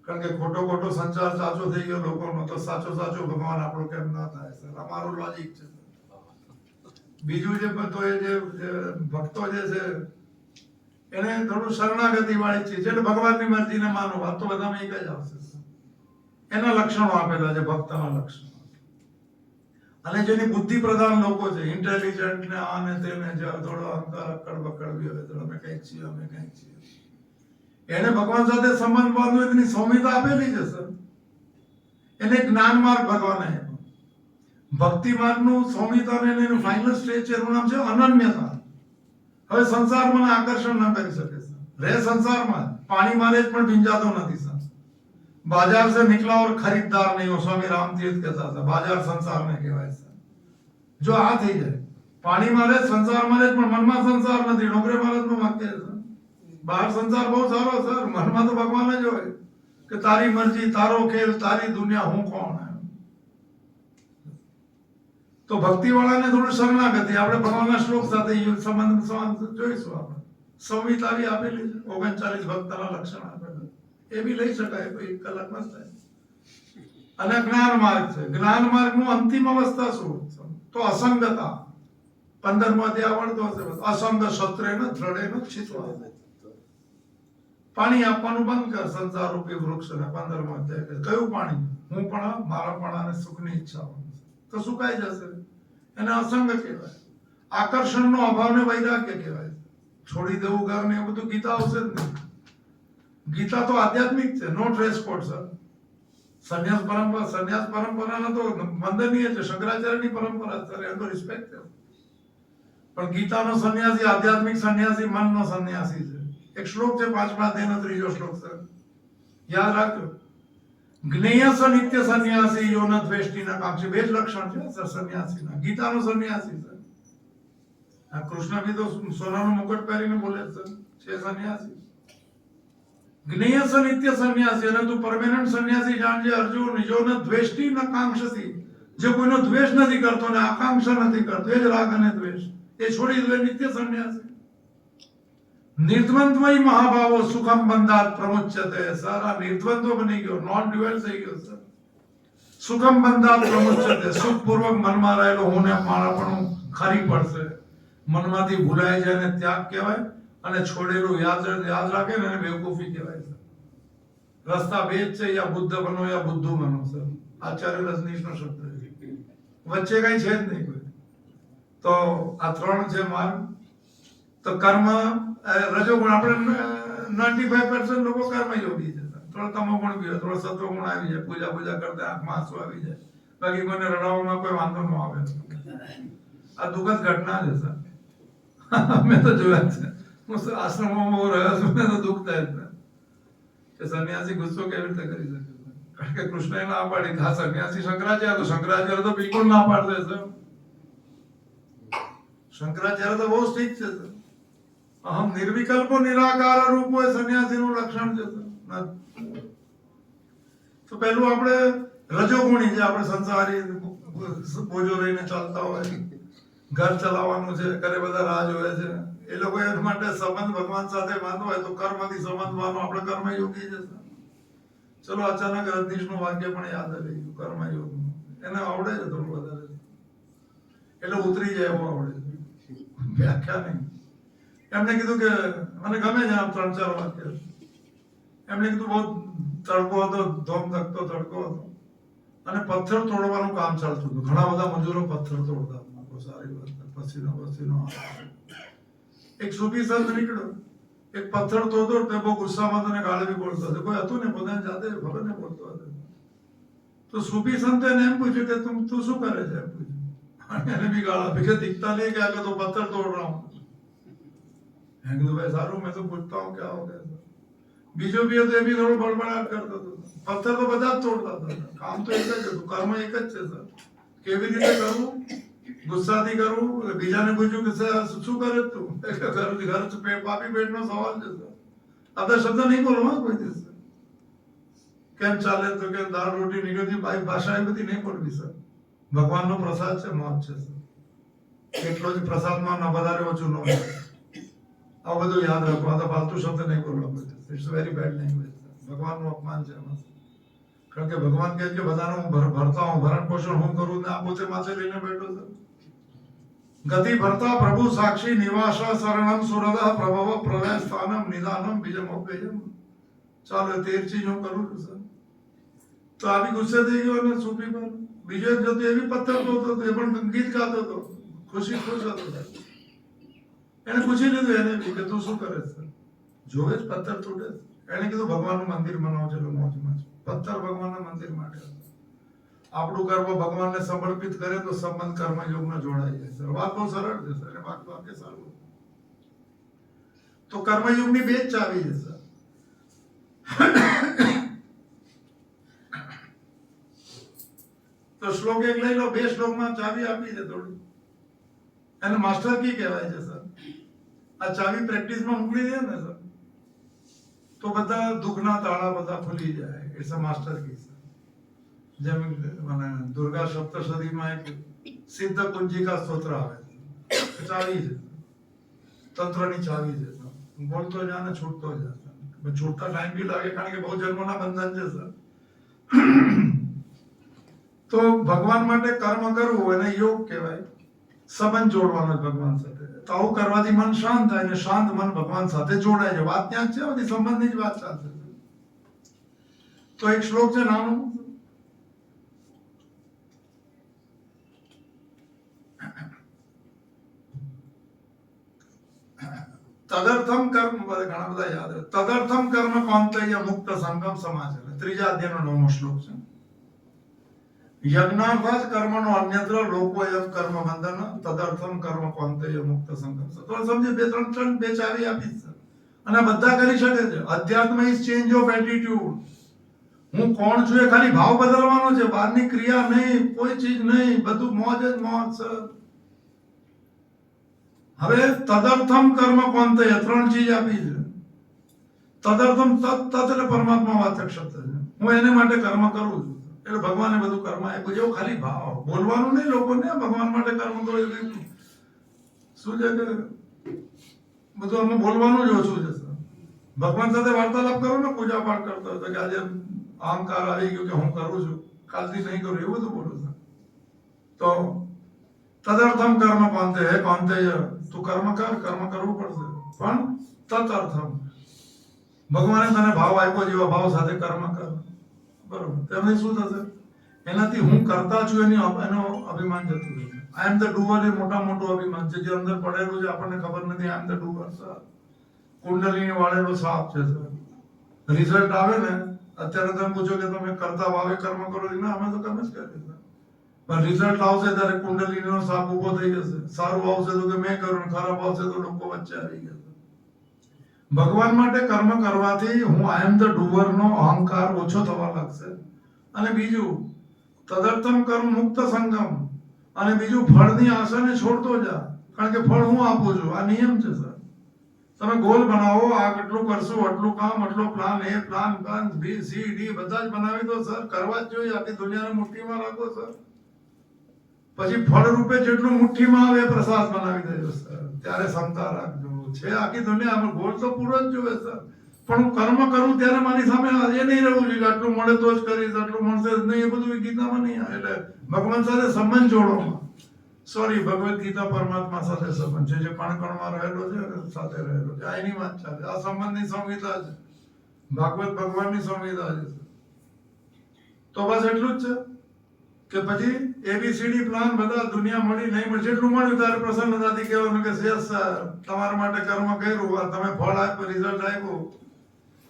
કારણ કે ખોટો સંચાર સાચો થઈ ગયો લોકોનો, તો સાચો ભગવાન આપણો કેમ ના થાય સર? અમારું લોજિક છે. બીજું જે બધો એ જે ભક્તો જે છે એને થોડું શરણાગતિ વાળી ચીજ એટલે ભગવાનની મરજીને માનો, વાત તો બધામાં એક જ આવશે. એના લક્ષણો આપેલા છે, ભક્તના લક્ષણો. અને જેની બુદ્ધિ પ્રધાન લોકો છે, ઇન્ટેલિજન્ટ ને આને તેને, જે થોડો અહંકાર અકડ બકડ બી હોય, તો અમે કંઈક છીએ. એને ભગવાન સાથે સંબંધ બાંધવો એની સંહિતા આપેલી છે સર. એને જ્ઞાન માર્ગ ભગવાન આપ્યો. ભક્તિ માર્ગનું સંહિતા ને એનું ફાઇનલ સ્ટેજ છે, એનું નામ છે અનન્યતા. હવે સંસારમાં આકર્ષણ ના કરી શકે સર. રહે સંસારમાં, પાણી મારે જ પણ ભીંજાતો નથી સર. बाजार से निकला और खरीददार नहीं हो, स्वामी रामतीर्थ कहता था. बाजार संसार ने કહેવાય છે. જો આ થઈ જાય, પાણી મારે સંસાર મારે પણ મનમાં સંસાર નથી. ડોંગરે મહારાજનું વાક્ય છે. બહાર સંસાર બહુ સારો સર, મનમાં તો ભગવાન જ હોય કે તારી મરજી, તારો ખેલ, તારી દુનિયા, હું કોણ. તો ભક્તિ વાળાને થોડું શરણાગતિ. આપણે ભગવાનના શ્લોક સાથે સંબંધ જોઈશું. આપણે સંહિતા બી આપેલી છે, 39 ભક્તના લક્ષણ આપેલા. એ બી લઈ શકાય, કોઈ 1 કલાકમાં જ થાય. અને જ્ઞાન માર્ગ છે. જ્ઞાન માર્ગનું અંતિમ અવસ્થા શું? તો અસંગતા. 15મો અધ્યાય આવડતો હશે. અસંગ શસ્ત્રેન દ્રઢેન છિત્વા. પાણી આપવાનું બંધ કર સંસાર રૂપી વૃક્ષને. 15મો અધ્યાય. કયું પાણી? હું પણ, મારા પણ અને સુખની ઈચ્છા તો સુકાઈ જશે. એને અસંગ કહેવાય. આકર્ષણનો અભાવને વૈરાગ્ય કહેવાય. છોડી દેવું ઘર ને એ બધું ગીતા આવશે જ નહીં. ગીતા તો આધ્યાત્મિક છે, નો ડ્રેસ કોડ સર. સંન્યાસ પરંપરાનો તો વંદનીય છે, શંકરાચાર્યની પરંપરા સર, એનો રિસ્પેક્ટ છે. પણ ગીતાનો સંન્યાસી આધ્યાત્મિક સંન્યાસી મનનો સંન્યાસી છે. એક શ્લોક છે 5મા અધ્યાયનો 3જો શ્લોક છે, યાદ રાખજો. જ્ઞેય સ નિત્ય સંન્યાસી યો ન દ્વેષ્ટિ ન કાંક્ષી. બે જ લક્ષણ છે સર સંન્યાસીના. ગીતાનો સંન્યાસી છે. આ કૃષ્ણ બી તો સોનાનું મુકટ પહેરીને બોલે છે સંન્યાસી. જ્ઞેય સ નિત્ય સંન્યાસી, અને તું પરમેનન્ટ સંન્યાસી જાણજે અર્જુન. યો ન દ્વેષ્ટિ ન કાંક્ષસી, જે કોઈનો દ્વેષ નથી કરતો ને આકાંક્ષા નથી કરતો, એ જ રાગ અને દ્વેષ એ છોડી દે નિત્ય સંન્યાસી. નિર્દ્વંદ્વય મહાભાવો સુખમ બંધાત પ્રમુચ્યતે. સારા નિર્દ્વંદ્વ બની ગયો, નોન ડ્યુઅલ થઈ ગયો સર. સુખમ બંધાત પ્રમુચ્યતે, સુખપૂર્વક મનમાં રહેલો હું ને મારાપણું ખરી પડશે. મનમાંથી ભૂલાય જાય ને ત્યાગ કહેવાય, અને છોડેલું યાદ રાખે ને એને બેવકૂફી કહેવાય છે. રસ્તા બે જ છે, યા બુદ્ધ બનો યા બુદ્ધુ બનો સર. આચાર્ય રજનીશનો શબ્દ છે. વચ્ચે કઈ છે જ નહીં કોઈ. તો આ ત્રણ છે માર્ગ. તો કર્મ રજોગુણ, આપણે 95% લોકો કર્મયોગી છે. થોડો તમોગુણ બી હોય, થોડો સત્વગુણ આવી જાય, પૂજા કરતા આંખમાં આંસુ આવી જાય, બાકી કોઈને રડાવવામાં કોઈ વાંધો ન આવે. આ દુઃખદ ઘટના છે સર. મેં તો જોયા છે. હું આશ્રમોમાં બહુ રહ્યો છું, મેં તો દુઃખ થાય છે કે સંન્યાસી ગુસ્સો કેવી રીતે કરી શકે. કારણ કે કૃષ્ણએ ના પાડી. હા સંન્યાસી શંકરાચાર્ય, તો શંકરાચાર્ય તો બિલકુલ ના પાડશે સર. શંકરાચાર્ય તો બહુ સ્ટ્રિક્ટ છે સર. અહમ નિર્વિકલ્પો નિરાકાર રૂપો એ સંન્યાસીનું લક્ષણ છે સર. તો પહેલું આપણે રજોગુણી છે, આપણે સંસારી બોજો લઈને ચાલતા હોય, ઘર ચલાવવાનું છે, ઘરે બધા રાહ જોવે છે, એ લોકો એ માટે સંબંધ ભગવાન સાથે બાંધવો હોય તો કર્મથી સંબંધવાનો આપણે કર્મયોગી છે. ચલો અચાનક રજનીશનું વાક્ય પણ યાદ આવી ગયું કર્મયોગ. એને આવડે છે થોડું વધારે, એટલે ઉતરી જાય એવું આવડે છે, વ્યાખ્યા નહીં. એમને કીધું કે મને ગમે છે આમ 3-4 વાક્ય. એમને કીધું બહુ તડકો હતો, ધોમ ધકતો તડકો હતો, અને પથ્થર તોડવાનું કામ ચાલતું હતું. ઘણા બધા મજૂરો પથ્થર તોડતા. સારી વાત, પસીનો એક સૂફી સંત નીકળ્યો, એક પથ્થર તોડતો, તે બહુ ગુસ્સામાં તને ગાળી બી બોલતો હતો. કોઈ હતું ને, પોતાની જાતે ખબર ને બોલતો હતો. તો સૂફી સંતે એને એમ પૂછ્યું કે તું શું કરે છે, એમ પૂછ્યું. અને એને બી ગાળ આપી કે દિખતા નહીં કે આગે તો પથ્થર તોડ રહા હું. મેં કીધું ભાઈ સારું, મેં તો પૂછતા હું ક્યાં હો ગયા. બીજો બી હતો, એ બી થોડો બળબડાટ કરતો હતો. પથ્થર તો બધા જ તોડતા હતા. કામ તો એક જ હતું, કર્મ એક જ છે સર. કેવી રીતે કરવું? ગુસ્સાથી કરવું. બીજાને પૂછ્યું કે શું કરે તું? ઘર પાપી પેટનો સવાલ છે સર. આ તો શબ્દ નહીં બોલવા કોઈ દિવસ. કેમ ચાલે તો કે દાળ રોટી નીકળતી, ભાષા એ બધી નહીં બોલવી સર. ભગવાનનો પ્રસાદ છે, મોજ છે સર. એટલો જ પ્રસાદમાં ન વધારે ઓછું ન હોય. આ બધું યાદ રાખો. આ તો ફાલતુ શબ્દ નહીં બોલવા કોઈ દિવસ. It's very bad language. ભગવાનનું અપમાન છે એમાં. કારણ કે ભગવાન કહે કે બધાનું ભરતા હું, ભરણ પોષણ હું કરું, ને આ પોતે માથે લઈને બેઠો છે. ગતિ ભરતા પ્રભુ સાક્ષી નિવાસ શરણમ સુરદ પ્રભવ પ્રલય સ્થાનમ નિદાનમ બીજમ અભ્યયમ. ચાલો 13 ચીજ હું કરું છું સર. તો આવી ગુસ્સે થઈ ગયો ને સૂફી પર. બીજો એક જતો એ બી પથ્થર તોડતો હતો, એ પણ ગીત ગાતો હતો, ખુશ હતો. એને પૂછી લીધું એને બી કે તું શું કરે છે? જોવે જ પથ્થર તૂટે. એને કીધું ભગવાનનું મંદિર બનાવો, ચલો મોજમાં છે. પથ્થર ભગવાનના મંદિર માટે. આપણું કર્મ ભગવાનને સમર્પિત કરે તો સંબંધ કર્મયોગમાં જોડાઈ જાય સર. વાત બહુ સરળ છે સર. વાત વાક્ય સારું. તો કર્મયોગની 2 જ ચાવી છે સર. તો શ્લોક એક લઈ લો, 2 શ્લોકમાં ચાવી આપી છે થોડી. એને માસ્ટર કી કહેવાય છે સર. આ ચાવી પ્રેક્ટિસમાં મૂકી દે ને સર, તો બધા દુઃખના તાળા બધા ખુલી જાય. It's a master key sir. જેમ મને દુર્ગા સપ્તશતીમાં એક સિદ્ધ કુંજિકા સ્તોત્ર આવે છે, ચાવી છે, તંત્રની ચાવી છે. બોલતો જા ને છૂટતો જા. છૂટતા ટાઈમ બી લાગે, કારણ કે બહુ જન્મોના બંધન છે સર. તો ભગવાન માટે કર્મ કરવું એને યોગ કહેવાય. સંબંધ જોડવાનો ભગવાન સાથે. તો આવું કરવાથી મન શાંત થાય, અને શાંત મન ભગવાન સાથે જોડાય છે. વાત ત્યાં જ છે, બધી સંબંધની જ વાત ચાલશે. તો એક શ્લોક છે નાનો, તદર્થમ કર્મ, ઘણા બધા યાદ રહે. તદર્થમ કર્મ કૌંતેય મુક્ત સંગમ સમાચાર. 3જા અધ્યાયનો 9મો શ્લોક છે. યજ્ઞાર્થાત કર્મનો અન્યત્ર લોકો એમ કર્મ બંધન તદર્થમ કર્મ કોંતેય મુક્ત સંકલ્પ. તો સમજી બે ચાવી આપી છે અને બધા કરી શકે છે. અધ્યાત્મ ઇઝ ચેન્જ ઓફ એટીટ્યુડ. હું કોણ છું એ ખાલી ભાવ બદલવાનો છે, બહારની ક્રિયા નહીં, કોઈ ચીજ નહીં, બધું મોજ જ મોજ છે. હવે તદર્થમ કર્મ કોંતેય 3 ચીજ આપી છે. તદર્થમ તત એટલે પરમાત્મા વાચક શબ્દ છે. હું એને માટે કર્મ કરું છું એટલે ભગવાને બધું કર્મ આપ્યું. જેવું ખાલી ભાવ બોલવાનું નહીં લોકોને ભગવાન માટે કર્મ કરો એવું શું છે કે બધું અમે બોલવાનું જ ઓછું છે સર. ભગવાન સાથે વાર્તાલાપ કરો ને, પૂજા પાઠ કરતો હતો કે આજે અહંકાર આવી ગયો કે હું કરું છું, કાલથી નહીં કરું, એવું બધું બોલો સર. તો તદર્થમ કર્મ કોંતે હે કોંતે તું કર્મ કર, કર્મ કરવું પડશે, પણ તદર્થમ ભગવાને તને ભાવ આપ્યો જેવા ભાવ સાથે કર્મ કર. બરોબર. તેમને શું થશે? એનાથી હું કરતા છું એનો અભિમાન જતું રહેશે. આઈ એમ ધ ડુઅર એ મોટું અભિમાન છે જે અંદર પડેલું છે, આપણને ખબર નથી. આઈ એમ ધ ડુઅર સર. કુંડલીને વાળેલો સાપ છે સર. રિઝલ્ટ આવે ને, અત્યારે તમે પૂછો કે તમે કરતા ભાવે કર્મ કરો છો, ના અમે તો કર્મ જ કરીએ છીએ. પણ રિઝલ્ટ આવશે ત્યારે કુંડલીનો સાપ ઊભો થઈ જશે. સારું આવશે તો કે મેં કર્યું, ખરાબ આવશે તો લોકો વચ્ચે આવી ગયા. ભગવાન માટે કર્મ કરવાથી હું આઈ એમ ધ ડુઅર નો અહંકાર ઓછો થવા લાગશે. અને બીજું તદર્થમ કર્મ મુક્ત સંગમ. અને બીજું ફળની આશાને છોડતો જા, કારણ કે ફળ હું આપું છું. આ નિયમ છે સર. તમે ગોલ બનાવો, આ કેટલું કરશું, આટલું કામ, આટલો પ્લાન એ, પ્લાન બી સી ડી બધા જ બનાવી દો સર. કરવા જ જોઈએ. આખી દુનિયાને મુઠ્ઠીમાં રાખો સર. પછી ફળ રૂપે જેટલું મુઠ્ઠીમાં આવે એ પ્રસાદ બનાવી દેજો સર. ત્યારે ક્ષમતા રાખજો. છે આખી દુનિયા ગોળ તો પૂરો જ જોવે સર. પણ હું કર્મ કરું ત્યારે મારી સામે એ નહીં રહેવું જોઈએ કે આટલું મળે તો જ કરીશ, આટલું મળશે જ નહીં. એ બધું ગીતામાં નહીં આવે. એટલે ભગવાન સાથે સંબંધ જોડો. સોરી, ભગવદ ગીતા પરમાત્મા સાથે સંબંધ છે, જે કણકણમાં રહેલો છે અને સાથે રહેલો છે. આ એની વાત ચાલે. આ સંબંધની સંહિતા છે. ભાગવત ભગવાનની સંહિતા છે. તો બસ એટલું જ છે કે પછી એબીસીડી પ્લાન બધા દુનિયા મળી નહીં મળે. જેટલું મળ્યું ત્યારે પ્રસન્નતાથી કહેવાનું કે યસ સર, તમારા માટે કર્મ કર્યું, તમે ફળ આપ્યું, રિઝલ્ટ આપ્યું.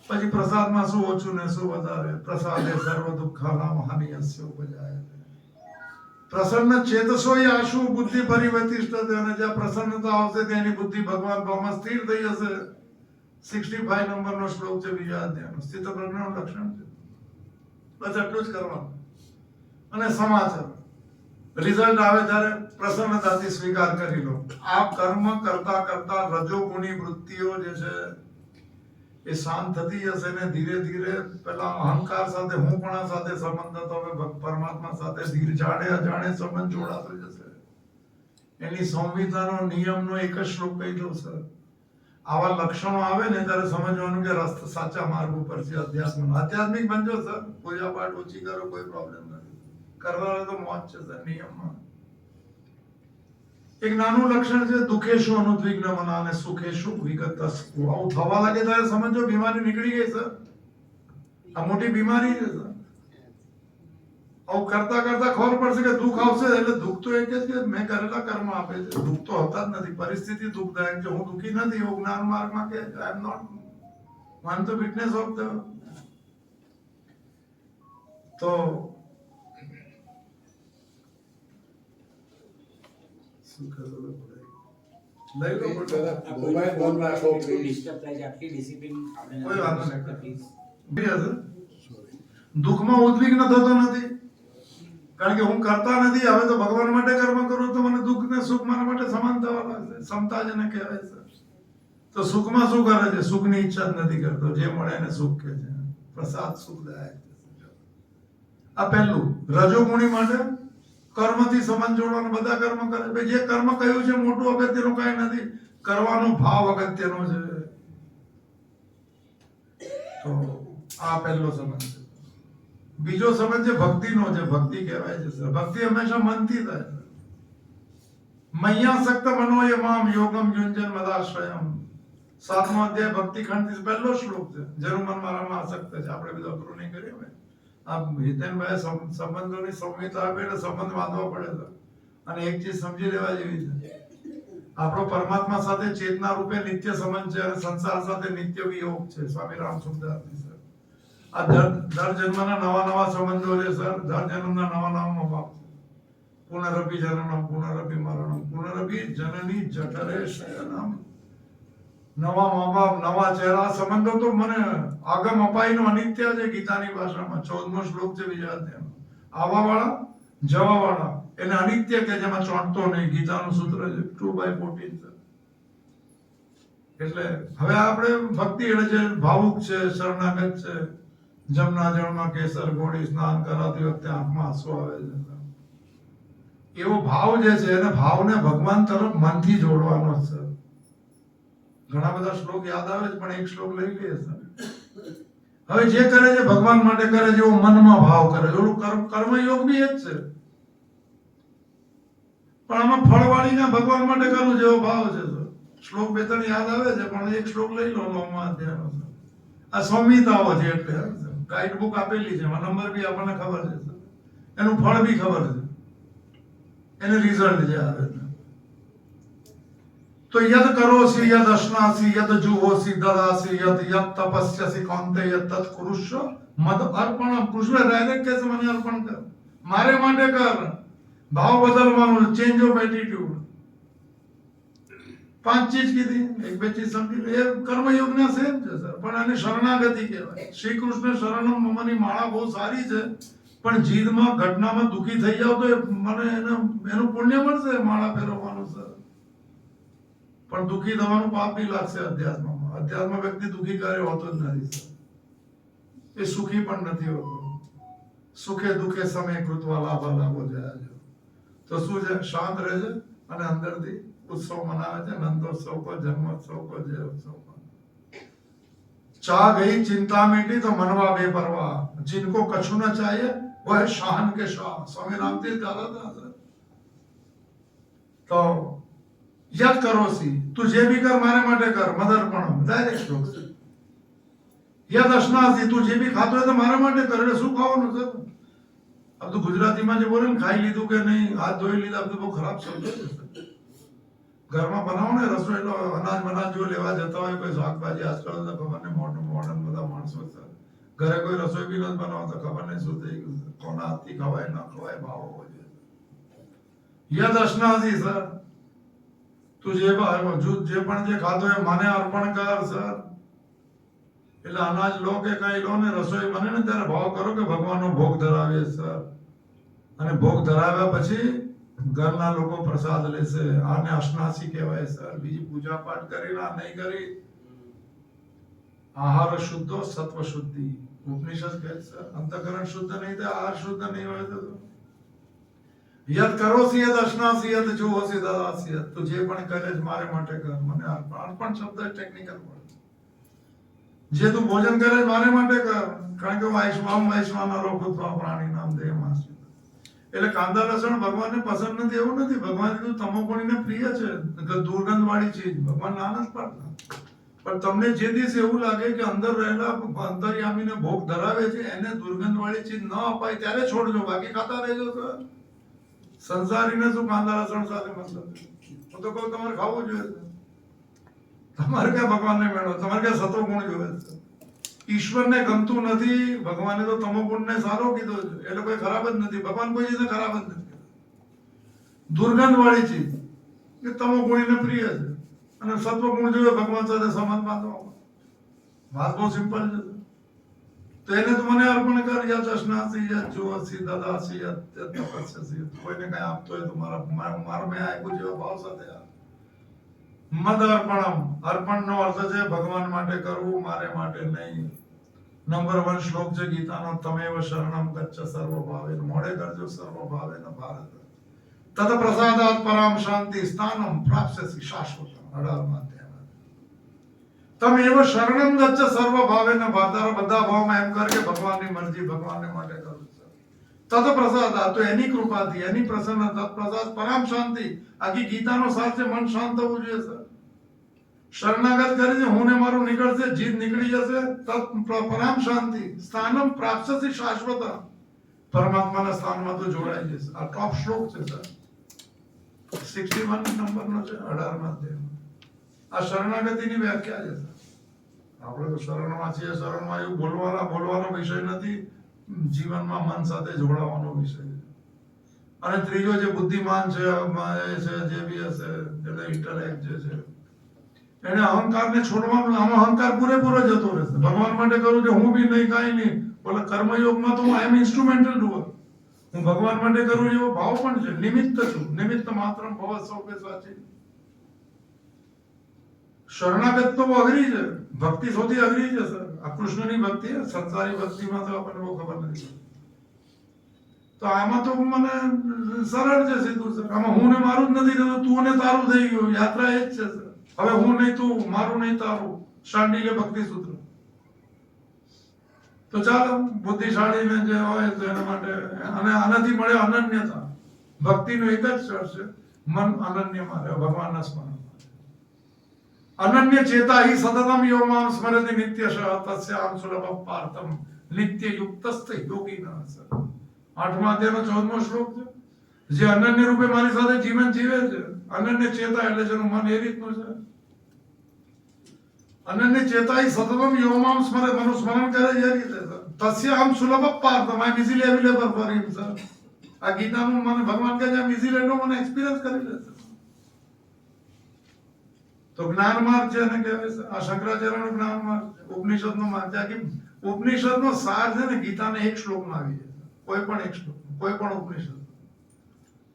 પછી પ્રસાદમાં શું ઓછું ને શું વધારે? પ્રસાદે સર્વ દુઃખાનામ હાનિયસ્ય ઉપજાય. પ્રસન્ન ચેતસો આશુ બુદ્ધિ પરિવર્તિષ્ઠતે. અને જ્યાં પ્રસન્નતા આવશે ત્યાંની બુદ્ધિ ભગવાન ભાવમાં સ્થિર થઈ જશે. 65 નંબરનો શ્લોક છે બીજા અધ્યાયનો. સ્થિત પ્રજ્ઞાનું લક્ષણ છે. બસ એટલું જ કરવાનું. અને સમાચાર રિઝલ્ટ આવે ત્યારે પ્રસન્નતાથી સ્વીકાર કરી લો. આ કર્મ કરતા કરતા રજોગુણી વૃત્તિઓ જે છે એ શાંત થતી જશે ને ધીરે ધીરે પેલા અહંકાર સાથે, હું પણ સાથે સંબંધ હતો, હવે પરમાત્મા સાથે ધીરે જાણે અજાણે સંબંધ જોડાતો જશે. એની સંહિતાનો નિયમનો એક જ શ્લોક કહી દઉં સર. આવા લક્ષણો આવે ને ત્યારે સમજવાનું કે રસ્તા સાચા માર્ગ ઉપર છે. આધ્યાત્મિક બનજો સર. પૂજા પાઠ ઓછી કરો, કોઈ પ્રોબ્લેમ નથી. કરવા તો મોજ છે સર નિયમમાં. એક નાનું લક્ષણ છે દુઃખેશુ અનુદ્વિગ્ન મન અને સુખેશુ વિગતસ્તુ. આવું થવા લાગે ત્યારે સમજો બીમારી નીકળી ગઈ સર. આ મોટી બીમારી છે સર. આવું કરતા કરતા ખબર પડશે કે દુઃખ આવશે એટલે દુઃખ તો એક જ કે મેં કરેલા કર્મ આપે છે. દુઃખ તો હોતા જ નથી. પરિસ્થિતિ દુઃખદાયક છે. હું દુઃખી નથી એવું જ્ઞાન માર્ગમાં કે I am not, I am the witness of the. તો દુઃખમાં ઉદ્વિગ્ન થતો નથી કારણ કે હું કરતા નથી. હવે તો ભગવાન માટે કર્મ કરું તો મને દુઃખ ને સુખ મારા માટે સમાન થવા લાગશે. સમતા જેને કહેવાય છે. તો સુખમાં શું કરે છે? સુખની ઈચ્છા જ નથી કરતો. જે મળે એને સુખ કહે છે. પ્રસાદ સુખદાયક. આ પહેલું. રજોગુણી માટે કર્મથી સંબંધ જોડવાનો. બધા કર્મ કરે. જે કર્મ કહ્યું છે મોટું અગત્યનું કઈ નથી. કરવાનો ભાવ અગત્યનો છે. તો આ પહેલો સંબંધ છે. બીજો સંબંધ છે ભક્તિનો છે. ભક્તિ કહેવાય છે સર. ભક્તિ હંમેશા મનથી થાય છે. મય્યાસક્ત મનોય મામ યોગમ યુંજન મદાશ્રયમ. 7મો અધ્યાય ભક્તિ ખંડ પહેલો શ્લોક છે. જેનું મન મારામાં આસક્ત છે. આપણે બધું અઘરું નહીં કરીએ હવે. આ હિતેનભાઈ સંબંધોની સંહિતા આપે એટલે સંબંધ બાંધવો પડે છે. અને એક ચીજ સમજી લેવા જેવી છે. આપણો પરમાત્મા સાથે ચેતના રૂપે નિત્ય સંબંધ છે અને સંસાર સાથે નિત્ય વિયોગ છે. સ્વામી રામ સુખદાસજી સર. આ દર જન્મના નવા સંબંધો છે સર, દર જન્મના નવા મા બાપ. પુનરપી જનનમ પુનરપી મરણમ પુનરપી જનની જઠરે શયનમ. નવા મા બાપ, નવા ચહેરા, સંબંધો તો મને આગમ અપાઈનો અનિત્ય છે ગીતાની ભાષામાં 14મો શ્લોક છે બીજા અધ્યાયમાં. આવા વાળા જવા વાળા એને અનિત્ય કે જેમાં ચોંટતો નહીં, ગીતાનું સૂત્ર છે 2/14. એટલે હવે આપણે ભક્તિ એટલે જે ભાવુક છે, શરણાગત છે, જમના જળમાં કેસર ગોળી સ્નાન કરાતી વખતે આંખમાં આંસુ આવે છે, એવો ભાવ જે છે એને ભાવને ભગવાન તરફ મનથી જોડવાનો છે. ઘણા બધા શ્લોક યાદ આવે છે પણ એક શ્લોક લઈ લઈએ સર. હવે જે કરે છે ભગવાન માટે કરે છે, એવો મનમાં ભાવ કરે. ઓલું કર્મયોગ બી એ જ છે, પણ આમાં ફળવાળીના ભગવાન માટે કરવું જેવો ભાવ છે સર. શ્લોક 2-3 યાદ આવે છે પણ એક શ્લોક લઈ લો 9મા અધ્યાયનો. આ સંહિતાઓ છે એટલે ગાઈડ બુક આપેલી છે, એમાં નંબર બી આપણને ખબર છે સર, એનું ફળ બી ખબર છે, એને રિઝલ્ટ જે આવે છે. તો યદ કરોસી યદ અશ્નાસી યદ જુહોસી દદાસી યદ તપસ્યસી કૌંતેય તત કુરુષ્ય મદ અર્પણ. કૃષ્ણ ડાયરેક્ટ કહે છે મને અર્પણ કર, મારે માટે કર. ભાવ બદલવાનો, ચેન્જ ઓફ એટીટ્યુડ. 5 ચીજ કીધી, 1-2 ચીજ સમજી લે. એ કર્મયોગના સેમ છે સર, પણ આને શરણાગતિ કહેવાય. શ્રી કૃષ્ણ શરણમ મમની માળા બહુ સારી છે, પણ જીદમાં ઘટનામાં દુખી થઈ જાવ તો મને એનું પુણ્ય મળશે માળા ફેરવવાનું સર, પણ દુખી થવાનું પાપ બી લાગશે અધ્યાત્મમાં. અધ્યાત્મ વ્યક્તિ દુખી કરે હોતો જ નથી સર, એ સુખી પણ નથી હોતો. સુખે દુખે સમય કૃતવા લાભા લાભો જયા જો. તો શું છે, શાંત રહે છે અને અંદરથી उत्सव मनावे थे, नंदोत्सव को, जन्मोत्सव को, जय उत्सव को. चाह गई चिंता मिटी तो मनवा बेपरवाह. जिनको कछु न चाहिए वो है शाहन के शाह. स्वामी रामतीर्थ दादा था. तो यद करोसी, तू जे भी कर मारे माटे कर, मदर्पणम डायरेक्ट श्लोक છે. यद अश्नासी, तू जे भी खातो है तो मारे माटे कर. એટલે શું ખાવાનું સર? अब तो ગુજરાતીમાં જે બોલે ને ખાઈ લીધું કે નહીં, હાથ ધોઈ લીધા, બધું બહુ ખરાબ શબ્દ છે સર. ઘરમાં બનાવો ને રસોઈ, અનાજ જો લેવા જતા હોય કોઈ શાકભાજી, આજકાલ તો ખબર નહીં મોડર્ન બધા માણસો છે, ઘરે કોઈ રસોઈ બી નથી બનાવતા, ખબર નહીં શું થઈ ગયું છે, કોના હાથથી ખવાય ના ખવાય ભાવ હોવો જોઈએ. યદ અશ્નાસી સર, તું જે પણ જે ખાધો એ મને અર્પણ કર સર. એટલે અનાજ લો કે કઈ લો ને રસોઈ બને ને ત્યારે ભાવ કરો કે ભગવાનનો ભોગ ધરાવીએ સર, અને ભોગ ધરાવ્યા પછી ઘરના લોકો પ્રસાદ લેશે. આને અશ્નાસી કહેવાય સર. બીજી પૂજા પાઠ કરી ના નહીં કરી. આહાર શુદ્ધો સત્વ શુદ્ધિ. ઉપનિષદ કહે સર, અંતઃકરણ શુદ્ધ નહીં થાય, આહાર શુદ્ધ નહીં હોય તો યદ કરોસી યદ અશ્નાસી યદ જુહોસી દદાસી યદ. તું જે પણ કરે છે મારે માટે કર, મને અર્પણ શબ્દ ટેકનિકલ વર્ડ. જે તું ભોજન કરે છે મારે માટે કર, કારણ કે વૈશ્વાનરો ભૂત્વા પ્રાણી નામ દેહમાં. એટલે કાંદા લસણ ભગવાનને પસંદ નથી એવું નથી. ભગવાન કીધું તમોગુણીને પ્રિય છે, દુર્ગંધ વાળી ચીજ ભગવાન ના નથી પાડતા. પણ તમને જે દિવસે એવું લાગે કે અંદર રહેલા અંતર્યામીને ભોગ ધરાવે છે એને દુર્ગંધ વાળી ચીજ ન અપાય ત્યારે છોડજો, બાકી ખાતા રહેજો સર. સંસારીને શું કાંદા લસણ સાથે મતલબ? હું તો કહું તમારે ખાવું જોઈએ. તમારે ક્યાં ભગવાનને મેળવો, તમારે ક્યાં સત્વગુણ જોઈએ છે? ઈશ્વરને ગમતું નથી, ભગવાને તો તમોગુણને સારો કીધો છે, એટલે કોઈ ખરાબ જ નથી. ભગવાન કોઈ ચીજને ખરાબ જ નથી. દુર્ગંધ વાળી ચીજ કે તમોગુણીને પ્રિય છે, અને સત્વગુણ જોઈએ ભગવાન સાથે સંબંધ બાંધવામાં. વાત બહુ સિમ્પલ છે. તો એને તો મને અર્પણ કર. યદ અશ્નાસી યદ જુહોસી દદાસી યદ તપસ્યસી. કોઈને કઈ આપતો હોય તો મારા મેં આપ્યું જેવા ભાવ સાથે આપ. મદ અર્પણમ. અર્પણનો અર્થ છે ભગવાન માટે કરવું, મારે માટે નહીં. નંબર 1 શ્લોક છે ગીતાનો, તમેવ શરણમ ગચ્છ સર્વ ભાવેન. મોડે કરજો સર્વ ભાવેન ભારત. તત પ્રસાદાત પરામ શાંતિ સ્થાનમ પ્રાપ્સ્યસી શાશ્વતમ. 18મા અધ્યાય. તમેવ શરણમ ગચ્છ સર્વ ભાવેન ભારત. બધા ભાવમાં એમ કર કે ભગવાનની મરજી, ભગવાનને માટે કરું છું. તત પ્રસાદાત, તો એની કૃપાથી, એની પ્રસન્નતા, તત પ્રસાદ પરામ શાંતિ. આખી ગીતાનો સાર છે મન શાંત થવું જોઈએ સર. શરણાગત કરી છે, હું ને મારું નીકળશે, જીદ નીકળી જશે, તત પરામ શાંતિ સ્થાનમ પ્રાપ્સ્યસી શાશ્વત. પરમાત્માના સ્થાનમાં તો જોડાઈ જશે. આ ટોપ શ્લોક છે સર, 61 નંબરનો છે 18મા અધ્યાયમાં. આ શરણાગતિની વ્યાખ્યા છે સર. આપણે આપણે તો શરણમાં છીએ, શરણમાં એવું બોલવાનો વિષય નથી, જીવનમાં મન સાથે જોડાવાનો વિષય છે. અને ત્રીજો જે બુદ્ધિમાન છે, એ છે જે બી હશે, એટલે ઇન્ટેલેક્ટ જે છે, એને અહંકારને છોડવાનું, આમાં અહંકાર પૂરેપૂરો જતો રહેશે. ભગવાન માટે કરું કે હું બી નહીં, કાંઈ નહીં. બોલે કર્મયોગમાં તો આઈ એમ ઇન્સ્ટ્રુમેન્ટલ ડુઅર, હું ભગવાન માટે કરું એવો ભાવ પણ છે. નિમિત્ત છું, નિમિત્ત માત્ર ભવ સૌપે સાચી. શરણાગત તો બહુ અઘરી છે, ભક્તિ સૌથી અઘરી છે સર. આ કૃષ્ણની ભક્તિ, સંસારી ભક્તિમાં તો આપણને બહુ ખબર નથી. તો આમાં તો મને સરળ છે, સીધું સર. આમાં હું ને મારું જ નથી થતું, તું ને તારું થઈ ગયું. યાત્રા એ જ છે સર. હવે હું નહીં તું, મારું નહીં તારું, શાંડિલ્ય ભક્તિ સૂત્ર. તો ચાલો, બુદ્ધિશાળીને જે હોય તો એના માટે, અને આનાથી મળે અનન્યતા. ભક્તિનું એક જ શર્ત છે, મન અનન્યમાં રહે, ભગવાનના સ્મરણમાં. અનન્ય ચેતા હિ સતતમ યો મામ સ્મરતિ નિત્યશ તસ્યામ સુલભ પાર્થમ નિત્ય યુક્તસ્થ યોગીના. આઠમા અધ્યાયનો 14મો શ્લોક છે. જે અનન્ય રૂપે મારી સાથે જીવન જીવે છે, અનન્ય ચેતા એટલે જેનું મન એ રીતનું છે. અનન્ય ચેતા હિ સતતમ યો મામ સ્મરે, મનું સ્મરણ કરે એ રીતે તસ્યામ સુલભ પાર્થમ, I am easily available for him sir. આ ગીતાનું મને ભગવાન કહે છે, આમ ઇઝીલી એનો મને એક્સપિરિયન્સ કરી લે છે. તો જ્ઞાન માર્ગ છે એને કહેવાય છે. આ શંકરાચાર્યનો જ્ઞાન માર્ગ છે, ઉપનિષદનો માર્ગ છે. કે ઉપનિષદનો સાર છે ને ગીતાને એક શ્લોકમાં આવી જાય, કોઈ પણ એક શ્લોક, કોઈ પણ ઉપનિષદ,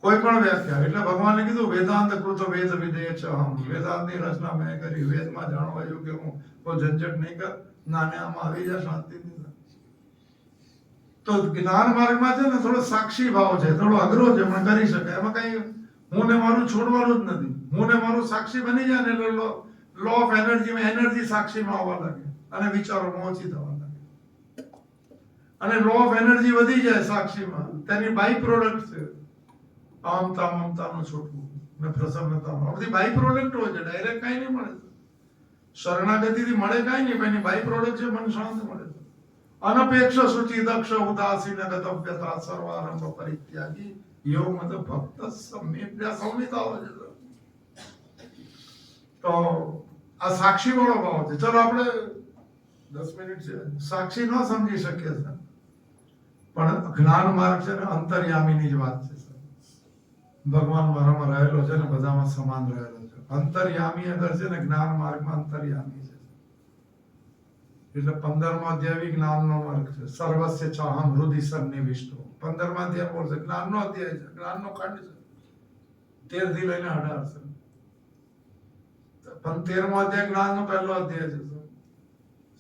કોઈ પણ વ્યાખ્યા. એટલે ભગવાને કીધું વેદાંત કૃત વેદ વિદેય છે અહમ, વેદાંતની રચના મેં કરી, વેદમાં જાણવા યોગ્ય હું, કોઈ ઝંઝટ નહીં કર, નાને આમાં આવી જાય શાંતિથી. તો જ્ઞાન માર્ગમાં છે ને થોડો સાક્ષી ભાવ છે, થોડો અઘરો છે, પણ કરી શકાય. એમાં કઈ હું ને મારું છોડવાનું જ નથી. હું ને મારું સાક્ષી બની જાય ને એટલે લો ઓફ એનર્જીમાં એનર્જી સાક્ષીમાં આવવા લાગે અને વિચારોમાં ઓછી થવા લાગે. અને લો ઓફ એનર્જી વધી જાય સાક્ષીમાં, તેની બાય પ્રોડક્ટ છે મમતાનું છૂટવું ને પ્રસન્નતામાં. આ બધી બાય પ્રોડક્ટ હોય છે, ડાયરેક્ટ કાંઈ નહીં મળે. શરણાગતિથી મળે કાંઈ નહીં, પણ એની બાય પ્રોડક્ટ છે મન શાંત મળે. અનપેક્ષ શુચિ દક્ષ ઉદાસીન ગતવ્યતા સર્વારંભ પરિત્યાગી યોગ મત ભક્ત સમ્યક સંહિતાઓ છે. તો આ સાક્ષી વાળો ભાવ છે. ચલો આપણે 10 મિનિટ છે, સાક્ષી ન સમજી શકીએ સર, પણ જ્ઞાન માર્ગ છે ને અંતર્યામીની જ વાત છે સર. ભગવાન મારામાં રહેલો છે ને બધામાં સમાન રહેલો છે. અંતર્યામી અગર છે ને જ્ઞાન માર્ગમાં અંતર્યામી છે. એટલે 15મો અધ્યાય જ્ઞાનનો માર્ગ છે. સર્વસ્ય ચાહમ હૃદય સન્નિવિષ્ટો. 15મા અધ્યાય બોલશે, જ્ઞાનનો અધ્યાય છે, જ્ઞાનનો ખંડ છે, 13 થી લઈને 18 છે. પણ 13મો અધ્યાય જ્ઞાનનો પહેલો અધ્યાય છે.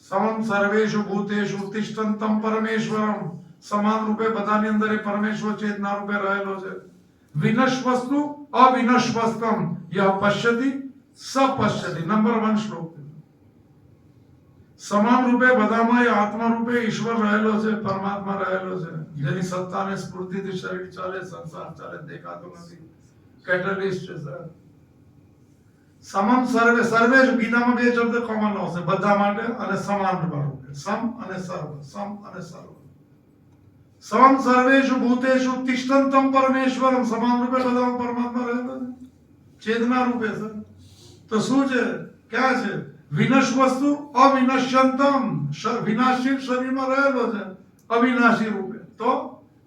સમમ સર્વેષુ ભૂતેષુ તિષ્ઠંતમ પરમેશ્વરમ. સમાન રૂપે બધાની અંદર એ પરમેશ્વર ચેતના રૂપે રહેલો છે. વિનશ્વસ્તુ અવિનશ્વસ્તમ યહ પશ્યતિ સપશ્યતિ. નંબર 1 શ્લોક. સમાન રૂપે બધામાં એ આત્મા રૂપે ઈશ્વર રહેલો છે, પરમાત્મા રહેલો છે, જેની સત્તા અને સ્ફૂર્તિથી શરીર ચાલે, સંસાર ચાલે, દેખાતો નથી. કેટલિસ્ટ છે સર. સમમ સર્વે, સર્વે ગીતામાં 2 શબ્દ કોમન આવશે બધા માટે, અને સમાન રૂપે સમ અને સર્વ, સમ અને સર્વ. સમમ સર્વેષુ ભૂતેષુ તિષ્ઠંતમ પરમેશ્વરમ. સમાન રૂપે બધામાં પરમાત્મા રહેલો છે, ચેતના રૂપે સર. તો શું છે, ક્યાં છે? વિનશ્વસ્તુ અવિનશ્યંતમ. વિનાશી શરીરમાં રહેલો છે અવિનાશી રૂપે. તો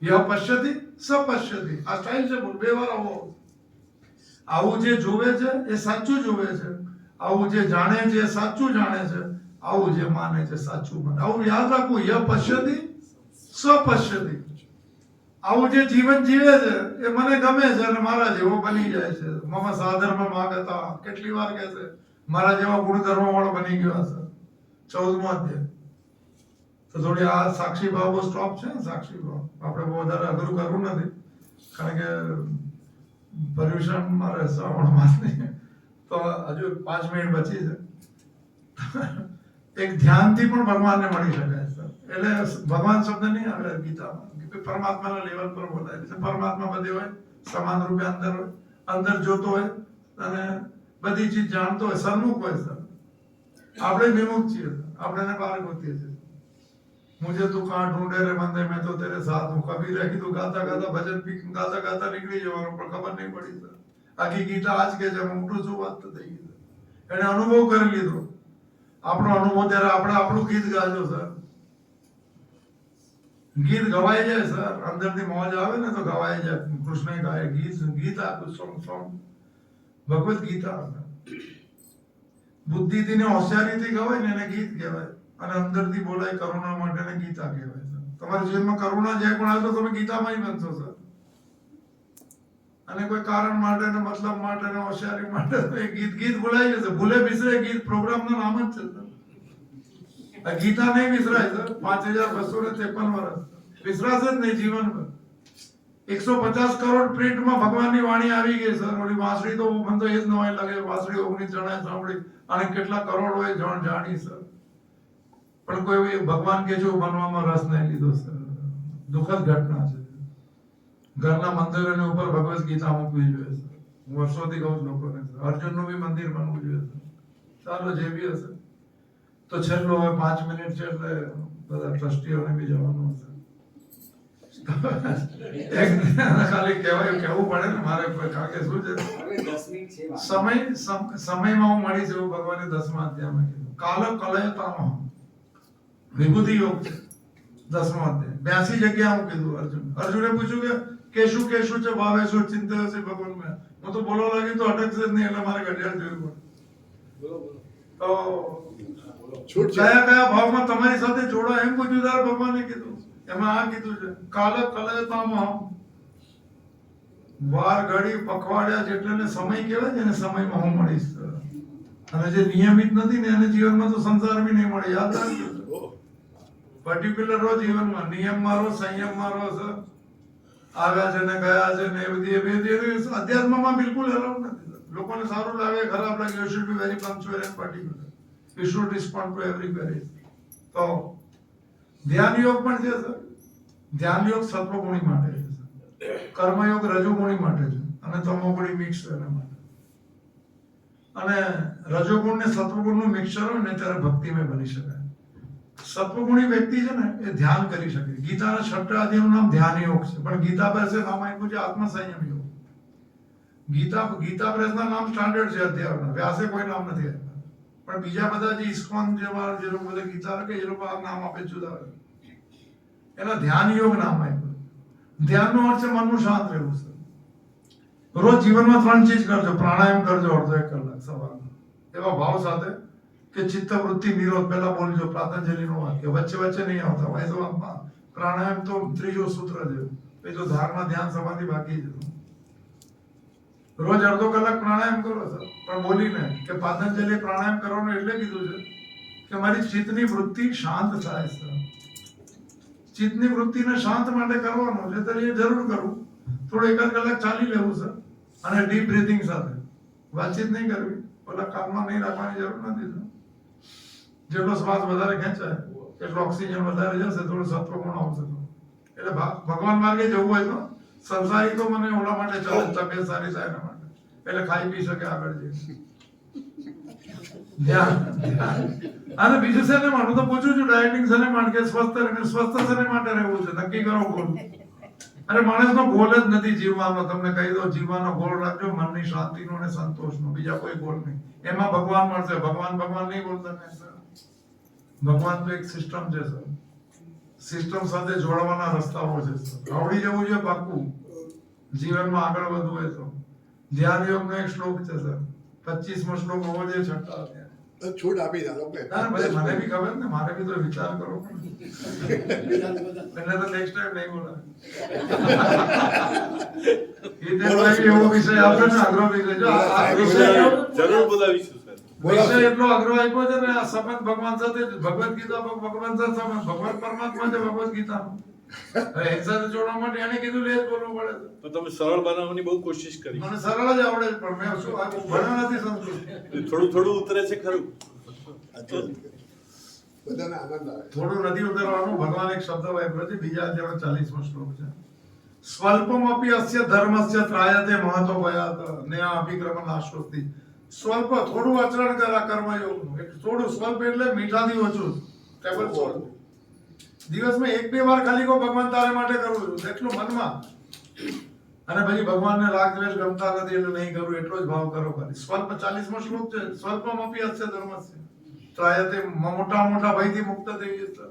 યહ પશ્યતિ સપશ્યતિ. આ સ્ટાઇલ છે, બોલ 2 વાર આવો. આવું જે જોવે છે એ સાચું જોવે છે, આવું જે જાણે છે એ સાચું જાણે છે, આવું જે માને છે સાચું માને. આવું યાદ રાખવું, યહ પશ્યતિ સપશ્યતિ. આવું જે જીવન જીવે છે એ મને ગમે છે અને મારા જેવો બની જાય છે. મમ સાધર્મ માગતા. કેટલી વાર કહે છે મારા જેવા ગુણધર્મ વાળો બની ગયો હશે. 14મો અધ્યાય. તો થોડી આ સાક્ષી ભાવ બહુ સ્ટોપ છે ને. સાક્ષી ભાવ આપણે બહુ વધારે અઘરું કરવું નથી, કારણ કે પર્યુષણમાં રહે શ્રાવણ માસની. તો હજુ 5 મિનિટ બચી છે. એક ધ્યાનથી પણ ભગવાનને મળી શકાય છે. એટલે ભગવાન શબ્દ નહીં આવે ગીતામાં, પરમાત્માના લેવલ પર બોલાય છે. પરમાત્મા બધે હોય, સમાન રૂપે અંદર હોય, અંદર જોતો હોય અને બધી ચીજ જાણતો હોય, સન્મુખ હોય સર. આપણે વિમુખ છીએ, આપણે એને બહાર ગોતીએ છીએ. મુझे તું કહાં ઢૂંઢે રે બંદે, મેં તો તેરે સાથ હું. કબીરે કીધું ગાતા ગાતા ભજન પી ગાતા ગાતા નીકળી જવાનું, પણ ખબર નહીં પડી સર. આખી ગીતા આજ કે છે હું ઉઠું છું વાત તો થઈ ગઈ. એને અનુભવ કરી લીધો. આપણો અનુભવ ત્યારે આપણે આપણું ગીત ગાજો સર. ગીત ગવાઈ જાય સર, અંદરથી મોજ આવે ને તો ગવાઈ જાય. કૃષ્ણ ગાય ગીત આપ્યું સોંગ ભગવદ ગીતા. બુદ્ધિથી ને હોશિયારીથી ગવાય ને એને ગીત કહેવાય, અને અંદરથી બોલાય કરુણા માટે ને ગીતા કહેવાય સર. તમારા જીવનમાં કરુણા જે પણ આવે તો તમે ગીતામાં બનશો સર. અને કોઈ કારણ માટે ને મતલબ માટે ને હોશિયારી માટે તો એ ગીત ભૂલાઈ જશે. ભૂલે બિસરે ગીત પ્રોગ્રામનું નામ જ છે સર. આ ગીતા નહીં વિસરાય સર. 5253 વર્ષ વિસરાશે જ નહીં જીવનભર. 150 કરોડ પ્રિન્ટમાં ભગવાનની વાણી આવી ગઈ સર. ઓલી વાંસળી તો મને તો એ જ નવાઈ લાગે. વાંસળી 19 જણાએ સાંભળી અને કેટલા કરોડોએ જાણી સર. પણ કોઈ ભગવાન કે જો બનવામાં રસ નહીં લીધો સર. દુઃખદ ઘટના છે. ઘરના મંદિરોની ઉપર ભગવદ ગીતા મૂકવી જોઈએ સર. હું વર્ષોથી કહું છું લોકોને સર, અર્જુનનું બી મંદિર બનવું જોઈએ સર. ચાલો જે બી હશે. તો છેલ્લો હવે 5 મિનિટ છે એટલે બધા ટ્રસ્ટીઓને બી જવાનું હશે. ખાલી કહેવું પડે ને મારે, કારણ કે શું છે સમયમાં હું મળી છું. ભગવાને 10મા અધ્યાયમાં કીધું કાલ કલયતામાં વિભૂતિ યોગ છે 10મા અધ્યાય 82 જગ્યા હું કીધું. અર્જુને પૂછ્યું કે કેશું છે ભાવેશું ચિંતયસી ભગવાન મેં. હું તો બોલવા લાગી તો અટકશે જ નહીં, એટલે મારે ઘડિયાળ જોયું પડે. તો કયા ભાવમાં તમારી સાથે જોડો એમ પૂછ્યું ત્યારે ભગવાને કીધું. એમાં આ કીધું છે કાલ કલયતામાં વાર ઘડી પખવાડ્યા જેટલે સમય કહેવાય છે ને, સમયમાં હું મળીશ. અને જે નિયમિત નથી ને એને જીવનમાં તો સંસાર બી નહીં મળે. યાદ રાખજો. પર્ટિક્યુલર રહો જીવનમાં, નિયમમાં રહો, સંયમમાં રહો સર. આવ્યા છે ને ગયા છે ને એ બધી અધ્યાત્મમાં બિલકુલ અલાઉડ નથી. લોકોને સારું લાગે ખરાબ લાગે, you should be very punctual and particular. You should respond two every query. તો ધ્યાન યોગ પણ છે સર. ધ્યાન યોગ સત્વગુણી માટે છે સર. કર્મયોગ રજોગુણી માટે છે, અને તમોગુણી મિક્સ એના માટે. અને રજોગુણ ને સત્વગુણ નું મિક્સર હોય ને ત્યારે ભક્તિમય બની શકાય. સત્વગુણી વ્યક્તિ છે ને એ ધ્યાન કરી શકે. ગીતાના 6 અધ્યાયનું નામ ધ્યાન યોગ છે, પણ ગીતા પ્રેસે નામ આપ્યું છે આત્મસંયમ યોગ. ગીતા પ્રેસના નામ સ્ટાન્ડર્ડ છે અધ્યાયના. વ્યાસે કોઈ નામ નથી આપ્યા. પણ બીજા બધા જે ઇસ્કોન જેવા જે લોકો બધા ગીતા લખે એ લોકો આ નામ આપે જુદા. એના ધ્યાન યોગ નામ આપ્યું. ધ્યાનનો અર્થ છે મનનું શાંત રહેવું છે. રોજ જીવનમાં 3 ચીજ કરજો. પ્રાણાયામ કરજો અડધો 1 કલાક સવારમાં, એવા ભાવ સાથે કે ચિત્ત વૃત્તિ નિરોધ. પહેલા બોલજો પતંજલિનું વાક્ય, વચ્ચે નહીં આવતા હોય. તો પ્રાણાયામ તો 3જો સૂત્ર છે. એ તો ધારણા ધ્યાન સમાધિ બાકી છે. રોજ અડધો કલાક પ્રાણાયામ કરો સર, પણ બોલીને કે પતંજલિ પ્રાણાયામ કરવાનું એટલે કીધું છે કે મારી ચિત્તની વૃત્તિ શાંત થાય સર. ચિત્તની વૃત્તિને શાંત માટે કરવાનું છે તો એ જરૂર કરવું. થોડો 1 કલાક ચાલી લેવું સર, અને ડીપ બ્રીથિંગ સાથે. વાતચીત નહીં કરવી, ઓલા કામમાં નહીં રાખવાની જરૂર નથી સર. જેટલો શ્વાસ વધારે ખેંચાય એટલો ઓક્સિજન વધારે જશે, થોડું સત્વગુણ આવશે. એટલે ભગવાન માર્ગે જવું હોય તો સંસારી તો મને ઓલા માટે ચાલે, તબિયત સારી થાય એના માટે, એટલે ખાઈ પી શકે આગળ જઈ. ધ્યાન. અને બીજું છે ને હું તો પૂછું છું ડાયટિંગ છે ને માટે, સ્વસ્થ છે ને માટે રહેવું છે. નક્કી કરો ગોલ. અને માણસનો ગોલ જ નથી જીવવાનો. તમને કહી દો, જીવવાનો ગોળ રાખજો મનની શાંતિનો અને સંતોષનો, બીજા કોઈ ગોળ નહીં. એમાં ભગવાન મળશે. ભગવાન નહીં બોલતા ને સર. ભગવાન તો એક સિસ્ટમ છે સર. સિસ્ટમ સાથે જોડવાના રસ્તાઓ છે સર. આવડી જવું જોઈએ પાક્કું જીવનમાં આગળ વધવું હોય તો. ધ્યાન યોગનો એક શ્લોક છે સર, 25મો શ્લોક હોવો જોઈએ 6 અધ્યાય. છૂટ આપી દો. મને બી ખબર ને, મારે બી તો વિચાર કરો. એટલે તો નેક્સ્ટ ટાઈમ નહીં બોલાય. એવો વિષય આપે ને, અઘરો વિષય. જો આ વિષય જરૂર બોલાવીશું સર. વિષય એટલો અઘરો આપ્યો છે ને, આ સંબંધ ભગવાન સાથે, ભગવદ ગીતા ભગવાન સાથે સંબંધ, ભગવાન પરમાત્મા છે ભગવદ ગીતાનો. એક સાથે જોડવા માટે એને કીધું લે જ બોલવું પડે. તો તમે સરળ બનાવવાની બહુ કોશિશ કરી. મને સરળ જ આવડે, પણ મેં શું ભણ્યો નથી સમજુ. થોડું ઉતરે છે ખરું. બધાને આનંદ આવે. થોડું નથી ઉતરવાનું. ભગવાન એક શબ્દ વાપર્યો છે બીજા અધ્યાયનો 40મો શ્લોક છે. સ્વલ્પમપી અસ્ય ધર્મસ્ય ત્રાયતે મહતો ભયાત નેહ અભિક્રમ નાશોસ્તિ. સ્વલ્પ થોડું આચરણ કરા કર્મયોગનું. થોડું સ્વલ્પ એટલે મીઠાથી ઓછું, ટેબલ સોલ્ટ. દિવસમાં 1-2 વાર ખાલી કહો ભગવાન તારે માટે કરું છું, એટલું મનમાં. અને પછી ભગવાનને રાગ દ્વેષ ગમતા નથી એટલે નહીં કરું, એટલો જ ભાવ કરો ખાલી. સ્વલ્પ 40મો શ્લોક છે. સ્વલ્પમપી અસ્ય ધર્મસ્ય ત્રાયતે મોટા ભયથી મુક્ત થઈ જશે.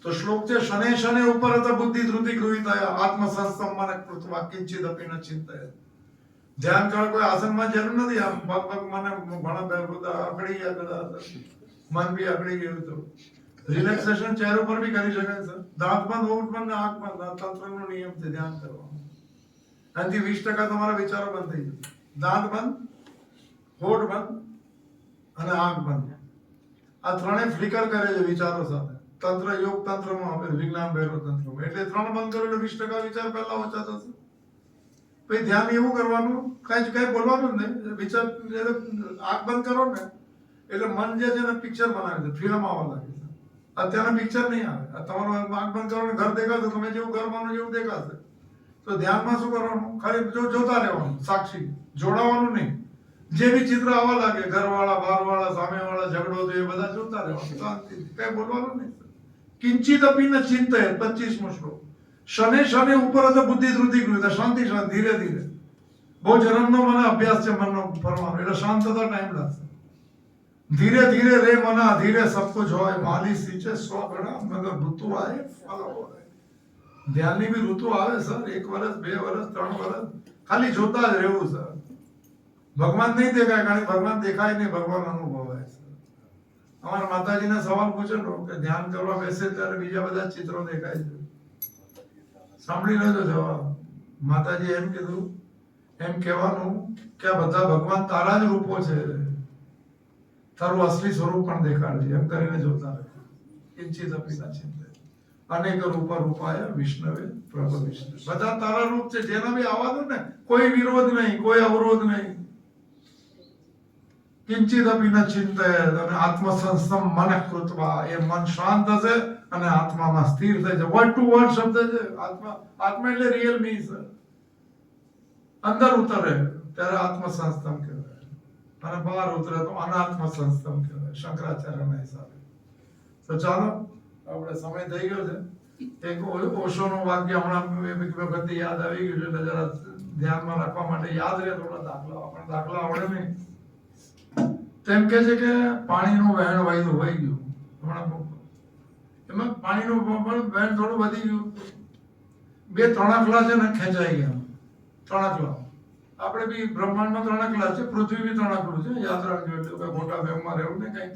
તો શ્લોક છે શને શને ઉપરત બુદ્ધિ ધૃતિ ગૃહીતયા આત્મસંસ્થમ મન કૃત્વા કિંચિદપી ન ચિંતયેત. ધ્યાન કરવા કોઈ આસનમાં જરૂર નથી. આમ પગ મને ઘણા બધા અકડી ગયા બધા, મન બી અકડી ગયું તો રિલેક્સેશન ચહેર ઉપર બી કરી શકાય છે. દાંત બંધ, હોઠ બંધ, આંખ બંધ, આ તંત્રનો નિયમ છે ધ્યાન કરવાનો. આનાથી 20% તમારા વિચારો બંધ થઈ જશે. દાંત બંધ, હોઠ બંધ અને આંખ બંધ, આ ત્રણે ફ્લિકર કરે છે વિચારો સાથે. તંત્ર યોગ તંત્રમાં હવે વિજ્ઞાન ભૈરવ તંત્રમાં એટલે 3 બંધ કરો એટલે 20% વિચાર પહેલા ઓછા થશે. પછી ધ્યાન એવું કરવાનું, કઈ બોલવાનું જ નહીં. વિચાર આંખ બંધ કરો ને એટલે મન જે છે ને પિક્ચર બનાવે છે, ફિલ્મ આવવા લાગે છે. અત્યારના પિક્ચર નહીં આવે. આ તમારું આંખ બંધ કરો ને ઘર દેખાશે, તમે જેવું ઘર માનો જેવું દેખાશે. તો ધ્યાનમાં શું કરવાનું, ખાલી જોતા રહેવાનું, સાક્ષી, જોડાવાનું નહીં. જે બી ચિત્ર આવવા લાગે, ઘરવાળા, બહારવાળા, સામેવાળા, ઝઘડો તો એ બધા જોતા રહેવાનું, શાંતિથી, કઈ બોલવાનું નહીં. કિંચિત અપી ન ચિંતયેત 25મો શ્લોક. શને શને ઉપર બુદ્ધિ ધૃતિ ગૃહીત, શાંતિ શાંત, ધીરે ધીરે. બહુ જન્મનો મને અભ્યાસ છે મનનો ફરવાનો, એટલે શાંત થતા ટાઈમ લાગશે. ધીરે ધીરે રે મના, ધીરે સબ કુછ હોય, માલી સીચે સ્વગણા મગર ઋતુ આવે ફળ હોય. ધ્યાનની બી ઋતુ આવે સર, 1 વર્ષ 2 વર્ષ 3 વર્ષ, ખાલી જોતા જ રહેવું સર. ભગવાન નહીં દેખાય, કારણ કે ભગવાન દેખાય નહીં, ભગવાન અનુભવાય છે. અમારા માતાજીને સવાલ પૂછેલો કે ધ્યાન કરવા બેસે ત્યારે બીજા બધા ચિત્રો દેખાય છે. સાંભળી લેજો જવાબ. માતાજી એમ કીધું, એમ કહેવાનું કે આ બધા ભગવાન તારા જ રૂપો છે, તારું અસલી સ્વરૂપ પણ દેખાડજે, એમ કરીને જોતા રહે. કિંચિત અપી ન ચિંતયેત. અનેક રૂપ રૂપાય વિષ્ણવે પ્રભુ વિષ્ણુ. બધા તારા રૂપ છે, જેના બી આવવા દો ને, કોઈ વિરોધ નહીં, કોઈ અવરોધ નહીં. કિંચિત અપી ન ચિંતયેત. અને આત્મસંસ્થમ મન કૃત્વા, એ મન શાંત હશે અને આત્મામાં સ્થિર થઈ જાય. વર્ડ ટુ વર્ડ શબ્દ છે. આત્મા એટલે રિયલ મી છે. અંદર ઉતરે ત્યારે આત્મસંસ્થમ કહેવાય, અને બહાર ઉતરે તો અનાત્મ સંસ્થમ કહેવાય શંકરાચાર્યના હિસાબે. તો ચાલો, આપણે સમય થઈ ગયો છે. એક ઓશોનું વાક્ય હમણાં એક વખત યાદ આવી ગયું છે, એટલે જરા ધ્યાનમાં રાખવા માટે યાદ રહે થોડા દાખલા. આપણને દાખલા આવડે નહીં. તેમ કે છે કે પાણીનું વહેણ વહી ગયું હમણાં, એમાં પાણીનું વહેણ થોડું વધી ગયું. 2 તણખલા છે ને ખેંચાઈ ગયા. તણખલા આપણે બી બ્રહ્માંડમાં તણખલા છે, પૃથ્વી બી તણખલું છે, યાદ રાખજો. એટલે કઈ મોટા વેગમાં રહેવું ને, કંઈક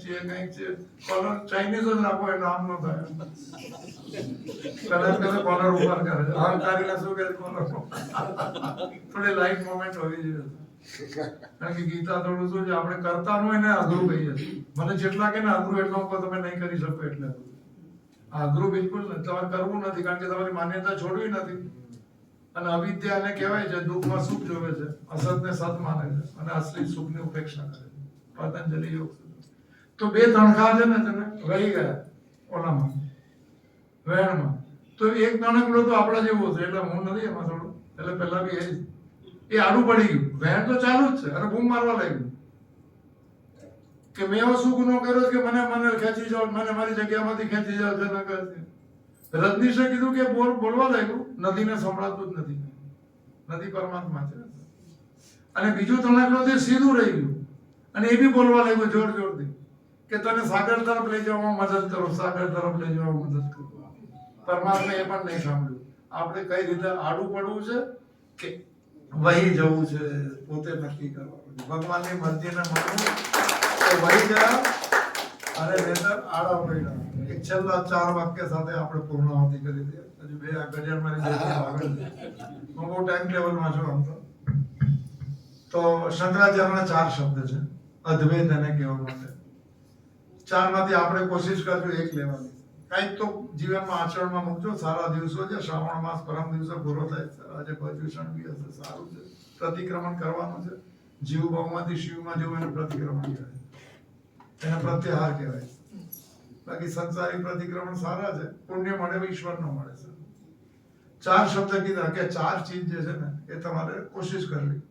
છે કોલર ચાઇનીઝ જ રાખો એટલે આમ ન થાય. કલર કોલર ઉપર કરે છે, અહંકારીને શું કહે કોલર. થોડી લાઇટ મોમેન્ટ હોવી જોઈએ. કારણ કે ગીતા થોડું શું છે, આપણે કરતા હોય ને અઘરું કહીએ છીએ. મને જેટલા કે ને અઘરું એટલો તમે નહીં કરી શકો, એટલે અઘરું બિલકુલ નથી. તમારે કરવું નથી, કારણ કે તમારી માન્યતા છોડવી નથી. અને અવિદ્યાને કહેવાય છે દુઃખમાં સુખ જોવે છે, અસતને સત માને છે, અને અસલી સુખની ઉપેક્ષા કરે છે. પતંજલિ યોગ. તો 2 તણખા છે ને તમે રહી ગયા ઓલામાં, વહેણમાં. તો એક તણખલો તો આપણા જેવો છે, એટલે હું નથી એમાં થોડું, એટલે પહેલા બી એ આડું પડી ગયું. વહેણ તો ચાલુ જ છે, અને બૂમ મારવા લાગ્યું કે મેં એવો સુખ નો કર્યો કે મને ખેંચી જાઓ, મને મારી જગ્યામાંથી ખેંચી જાઓ છે. રજનીશે કીધું કે બોલવા લાગ્યું, નદીને સંભળાતું જ નથી. નદી પરમાત્મા છે. અને બીજું તણખલો તે સીધું રહી ગયું, અને એ બી બોલવા લાગ્યું જોર જોરથી કે તને સાગર તરફ લઈ જવામાં મદદ કરો, સાગર તરફ લઈ જવામાં મદદ કરો. પરમાત્મા એ પણ નહીં સાંભળ્યું. આપણે કઈ રીતે આડું પડવું છે કે વહી જવું છે, પોતે નક્કી કરવાનું. ભગવાનની મરજીને માનવું તો વહી ગયા, અને નહીંતર આડા પડ્યા. એક છેલ્લા 4 વાક્ય સાથે આપણે પૂર્ણાહુતિ કરી દઈએ. હજુ 2 ગજર મારી આગળ છે. હું બહુ ટાઈમ ટેબલમાં છું આમ તો શંકરાચાર્યના 4 શબ્દ છે અદ્વૈત એને કહેવા માટે. 4 માંથી આપણે કોશિશ કરજો 1 લેવાની. કંઈક તો જીવનમાં આચરણમાં મૂકજો. સારા દિવસો છે, શ્રાવણ માસ પરમ દિવસે પૂરો થાય છે. આજે પર્યુષણ બી હશે, સારું છે. પ્રતિક્રમણ કરવાનું છે. જીવ ભાવમાંથી શિવમાં જવું એને પ્રતિક્રમણ કહેવાય, એને પ્રત્યાહાર કહેવાય. બાકી સંસારી પ્રતિક્રમણ સારા છે, પુણ્ય મળે ઈશ્વર નો મળે છે. 4 શબ્દ કીધા કે 4 ચીજ જે છે ને એ તમારે કોશિશ કરવી.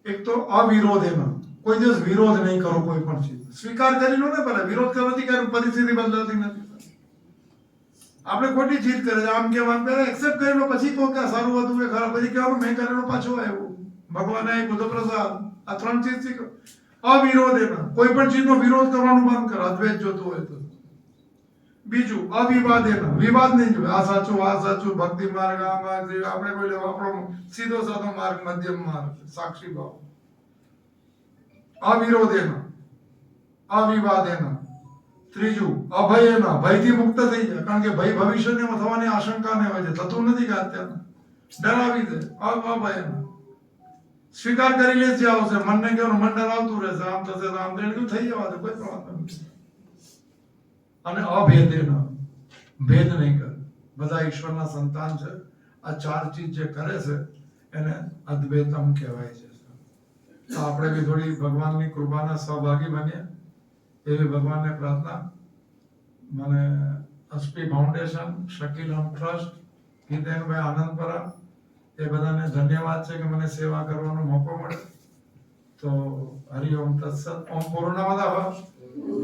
એક તો અવિરોધ. એમાં કોઈ દિવસ વિરોધ નહીં કરો કોઈ પણ ચીજ. સ્વીકાર કરી લો ને, ભલે વિરોધ કરવાથી ક્યારે પરિસ્થિતિ બદલાતી નથી. આપણે ખોટી ચીજ કરે છે, આમ કેમ એક્સેપ્ટ કરી લો, પછી કહો કે સારું હતું કે ખરાબ, પછી કહેવાનું મેં કરેલું પાછું આવ્યું. ભગવાને બુદ્ધ પ્રસાદ, આ 3 ચીજ શીખો. અવિરોધેના, કોઈ પણ ચીજનો વિરોધ કરવાનું બંધ કર, અદ્વૈત જોતું હોય તો. બીજું અવિવાદેના, વિવાદ નહીં જોવે, આ સાચું ભક્તિ માર્ગ, આ માર્ગ, આપણે કોઈ લેવા, આપણો સીધો સાધો માર્ગ, મધ્યમ માર્ગ, સાક્ષી ભાવ. અવિરોધેના, અવિવાદેના. ત્રીજું અભયેના, ભયથી મુક્ત થઈ જાય, કારણ કે ભય ભવિષ્યને થવાની આશંકા ને હોય છે, થતું નથી કે અત્યારે ડરાવી દે. અભયેના, સ્વીકાર કરી લે છે, આવશે મનને કહેવાનું, મન ડરાવતું રહેશે, આમ થશે આમ થશે, એટલું થઈ જવા દે, કોઈ પ્રોબ્લેમ નથી. અને અભેદેના, ભેદ નહીં કરે, બધા ઈશ્વરના સંતાન છે. આ ચાર ચીજ જે કરે છે એને અદ્વૈતમ કહેવાય છે. તો આપણે બી થોડી ભગવાનની કૃપાના સહભાગી બનીએ એવી ભગવાનને પ્રાર્થના. મને Aspi foundation, Shakeel home trust, Hitenbhai Anandpara, એ બધાને ધન્યવાદ છે કે મને સેવા કરવાનો મોકો મળે. તો હરિઓમ તત્સત. ઓમ પૂર્ણમદઃ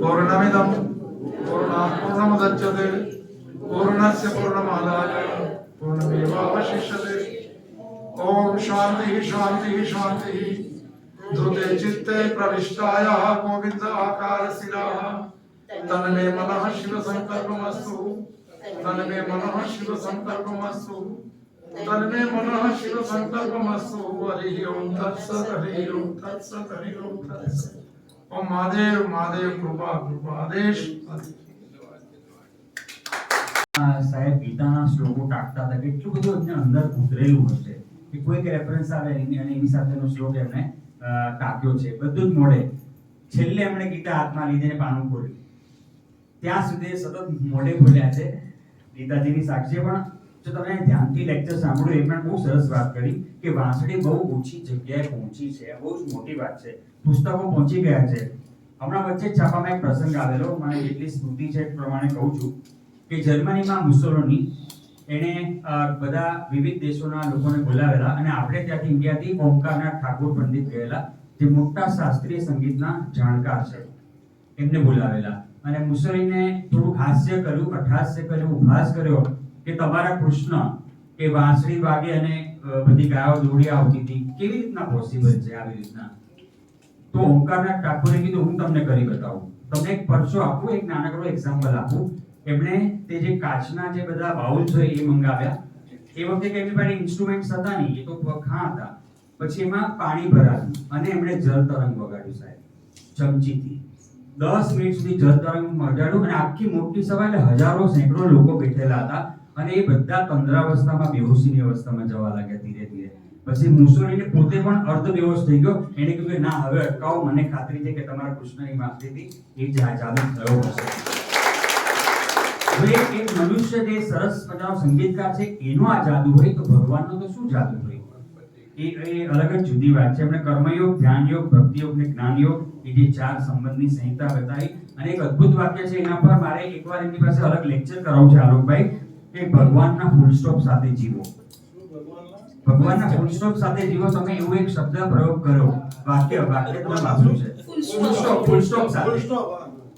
પૂર્ણમિદં પૂર્ણમુદચ્યતે પૂર્ણસ્ય પૂર્ણમાદાય પૂર્ણમેવાવશિષ્યતે. ઓમ શાંતિ શાંતિ શાંતિ. ધૃતે ચિત્તે પ્રવિષ્ટાય ગોવિંદ આકાર શિરા. તન્મે મનઃ શિવ સંકલ્પમસ્તુ. તન્મે મનઃ શિવ સંકલ્પમસ્તુ. તન્મે મનઃ શિવ સંકલ્પમસ્તુ. હરિ ઓમ તત્સત. હરિ ઓમ તત્સત. હરિ ઓમ તત્સત. ઓમ મહાદેવ મહાદેવ. કૃપા કૃપા આદેશ. સાહેબ ગીતાના શ્લોકો ટાંકતા હતા, કેટલું બધું એમને અંદર ઉતરેલું હશે કે કોઈક રેફરન્સ આવે અને એની સાથેનો શ્લોક એમને ટાંક્યો છે. બધું જ મોડે છેલ્લે એમણે ગીતા હાથમાં લીધીને પાનું ખોલ્યું, ત્યાં સુધી સતત મોઢે બોલ્યા છે ગીતાજીની સાક્ષી. પણ જો તમે ધ્યાનથી લેક્ચર સાંભળ્યું, એ પણ બહુ સરસ વાત કરી કે વાંસળી બહુ ઓછી જગ્યાએ પહોંચી છે. બહુ જ મોટી વાત છે. પુસ્તકો પહોંચી ગયા છે. હમણાં વચ્ચે જ છાપામાં એક પ્રસંગ આવેલો, મને જેટલી સ્મૃતિ છે એ પ્રમાણે કહું છું કે જર્મનીમાં મુસોલિની એણે બધા વિવિધ દેશોના લોકોને બોલાવેલા અને આપણે ત્યાંથી ઇન્ડિયાથી ઓમકારનાથ ઠાકોર પંડિત ગયેલા, જે મોટા શાસ્ત્રીય સંગીતના જાણકાર છે, એમને બોલાવેલા. અને મુસોલિને થોડું હાસ્ય કર્યું, અઠહાસ્ય કર્યું, ઉપહાસ કર્યો કે તમારા કૃષ્ણ કે વાંસળી વાગે અને બધી ગાયો દોડી આવતી હતી, કેવી રીતના પોસિબલ છે આવી રીતના? તો ઓમકારનાથ ઠાકોરે કીધું હું તમને કરી બતાવું. તમને એક પરચો આપું, એક નાનકડો એક્ઝામ્પલ આપું. એમણે તે જે કાચના જે બધા બાઉલ છે એ મંગાવ્યા. એ વખતે કે એમની પાસે ઇન્સ્ટ્રુમેન્ટ્સ હતા નહીં, એ તો ખા હતા. પછી એમાં પાણી ભરાયું અને એમણે જળ તરંગ વગાડ્યું સાહેબ, ચમચીથી 10 મિનિટ સુધી જળ તરંગ વગાડ્યું. અને આખી મોટી સભા એટલે હજારો સેંકડો લોકો બેઠેલા હતા અને એ બધા તંદ્રાવસ્થામાં, બેહોશીની અવસ્થામાં જવા લાગ્યા ધીરે ધીરે. પછી મુસોલિની પોતે પણ અર્ધ બેહોશ થઈ ગયો. એને કહ્યું કે ના, હવે અટકાવો, મને ખાતરી છે કે તમારા કૃષ્ણની વાંસળીથી એ જાદુ થયો હશે. એક મનુષ્ય જે સરસ મજાનો સંગીતકાર છે એનો આ જાદુ હોય તો ભગવાનનો તો શું જાદુ હોય? એ અલગ જ જુદી વાત છે. એમણે કર્મયોગ, ધ્યાન યોગ, ભક્તિ યોગ ને જ્ઞાન યોગ, એ જે 4 સંબંધની સંહિતા બતાવી. અને એક અદ્ભુત વાક્ય છે, એના પર મારે એકવાર એમની પાસે અલગ લેક્ચર કરાવવું છે આલોકભાઈ, કે ભગવાનના ફૂલ સ્ટોપ સાથે જીવો. ભગવાનના ફૂલ સ્ટોપ સાથે જીવો. તમે એવું એક શબ્દ પ્રયોગ કરો, વાક્ય તમે વાપર્યું છે, ફૂલ સ્ટોપ સાથે.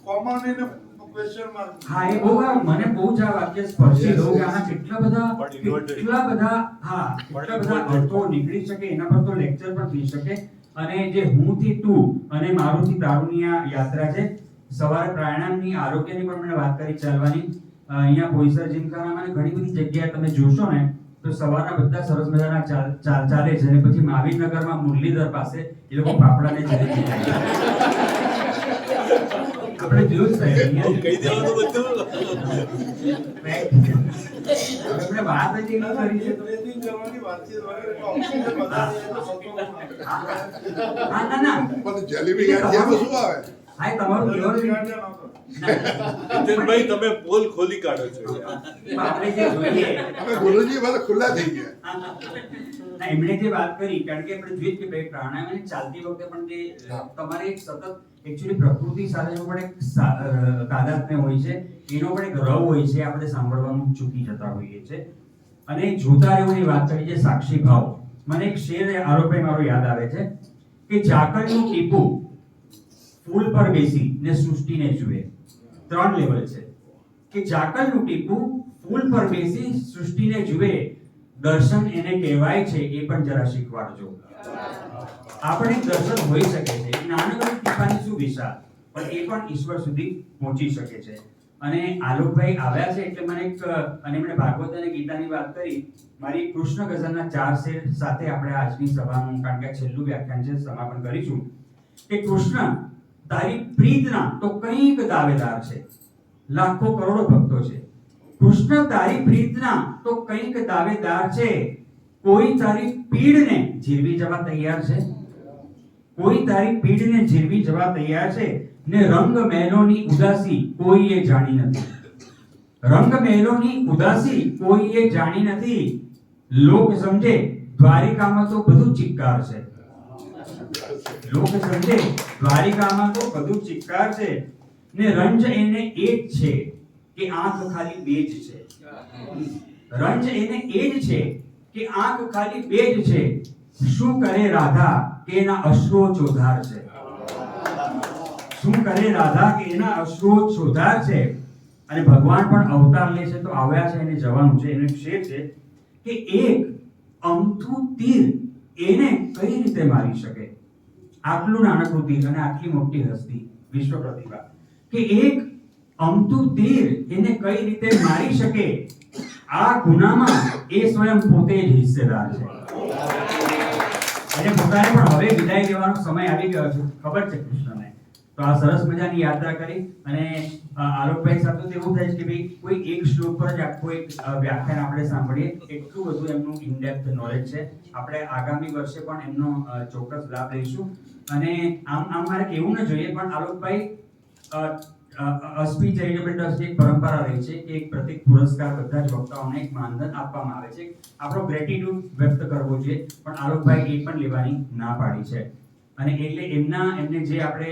કોમા ને ક્વેશ્ચન માર્ક. હા, એ બહુ મને બહુ જ આ વાક્ય સ્પર્શી ગયું કે આના કેટલા બધા અર્થો નીકળી શકે. એના પર તો લેક્ચર પણ થઈ શકે. અને જે હું થી તું અને મારું થી તારુંની આ યાત્રા છે. સવારે પ્રાણાયામની, આરોગ્યની પણ મને વાત કરી, ચાલવાની. અહીંયા બોઈસર જીમખાનામાં અને ઘણી બધી જગ્યાએ તમે જોશો ને તો સવારના બધા સરસ મજાના ચાલે છે. અને પછી મહાવીરનગરમાં મુરલીધર પાસે એ લોકો ફાફડાને જલેબી ખાય. આપણે જોયું છે કહી દેવાનું બધું. આપણે વાત જ એવી કરી છે. બ્રેથિંગ કરવાની વાતચીત વગર ઓક્સિજન વધારે તો સતો ના પણ જલેબી ગાંઠિયામાં શું આવે? હા, તમારું કહેવાનું જીતેનભાઈ, તમે પોલ ખોલી કાઢો છો. આપણે જે જોઈએ અમે ગુરુજી બધા ખુલ્લા થઈ ગયા. ના, એમણે જે વાત કરી, કારણ કે આપણે જોઈએ કે ભાઈ પ્રાણાયામ અને ચાલતી વખતે પણ જે તમારે એક સતત એકચ્યુઅલી પ્રકૃતિ સાથેનો પણ એક તાદાત્મ્ય હોય છે, એનો પણ એક રવ હોય છે, આપણે સાંભળવાનું ચૂકી જતા હોઈએ છે. અને જોતા રહેવાની વાત કરી છે, સાક્ષી ભાવ. મને એક શેર આરોપભાઈ મારો યાદ આવે છે કે ઝાકળનું ટીપું ફૂલ પર બેસી ને સૃષ્ટિને જુએ. 3 લેવલ છે કે ઝાકળનું ટીપું ફૂલ પર બેસી સૃષ્ટિને જુએ, દર્શન એને કહેવાય છે, એ પણ જરા શીખવાડજો. આપણે દર્શન હોઈ શકે છે. નાનકડું આકાશની શું વિશાળ, પણ એ પણ ઈશ્વર સુધી પહોંચી શકે છે. અને આલોકભાઈ આવ્યા છે એટલે મને અને એમણે ભાગવત અને ગીતાની વાત કરી. મારી કૃષ્ણ ગઝલના 4 શેર સાથે આપણે આજની સભાનું, કારણ કે છેલ્લું વ્યાખ્યાન છે, સમાપન કરીશું. કે કૃષ્ણ તારી પ્રીતના તો કંઈક દાવેદાર છે, લાખો કરોડો ભક્તો છે. કૃષ્ણ તારી પ્રીતના તો કંઈક દાવેદાર છે, કોઈ તારી પીડને જીરવી જવા તૈયાર છે, કોઈ તારી પીડને જીરવી જવા તૈયાર છે. ને રંગ મહેલોની ઉદાસી કોઈએ જાણી નથી, રંગ મહેલોની ઉદાસી કોઈએ જાણી નથી. લોક સમજે દ્વારિકામાં તો બધું ચિક્કાર છે, લોક સમજે દ્વારિકામાં તો બધું ચિક્કાર છે. ને રંજ એને એ જ છે કે આંખ ખાલી બે જ છે, રંજ એને એ જ છે કે આંખ ખાલી બે જ છે. શું કરે રાધા કે એના અશ્રુઓ ચોધાર છે, શું કરે રાધા કે એના અશ્રુઓ ચોધાર છે. અને ભગવાન પણ અવતાર લે છે તો આવ્યા છે એને જવાનું છે. એનો એક શેર છે કે એક અમથું તીર એને કઈ રીતે મારી શકે, આટલું નાનકડું તીર અને આટલી મોટી હસ્તી, વિશ્વ પ્રતિભા, કે એક અમથું તીર એને કઈ રીતે મારી શકે. આ ગુનામાં એ સ્વયં પોતે જ હિસ્સેદાર છે. અને પોતાને પણ હવે વિદાય લેવાનો સમય આવી ગયો છે, ખબર છે કૃષ્ણને. તો આ સરસ મજાની યાત્રા કરી. અને આલોકભાઈ સાથે તો એવું થાય છે કે ભાઈ કોઈ એક શ્લોક પર જ આખું એક વ્યાખ્યાન આપણે સાંભળીએ, એટલું બધું એમનું ઇનડેપ્થ નોલેજ છે. આપણે આગામી વર્ષે પણ એમનો ચોક્કસ લાભ લઈશું. અને આમ મારે કહેવું ન જોઈએ, પણ આલોકભાઈ અસ્પી ચેરિટેબલ ટ્રસ્ટની એક પરંપરા રહી છે કે એક પ્રતિક પુરસ્કાર બધા જ વક્તાઓને એક માનધન આપવામાં આવે છે. આપણો ગ્રેટિટ્યુડ વ્યક્ત કરવો જોઈએ, પણ આલોકભાઈ એ પણ લેવાની ના પાડી છે. અને એટલે એમને જે આપણે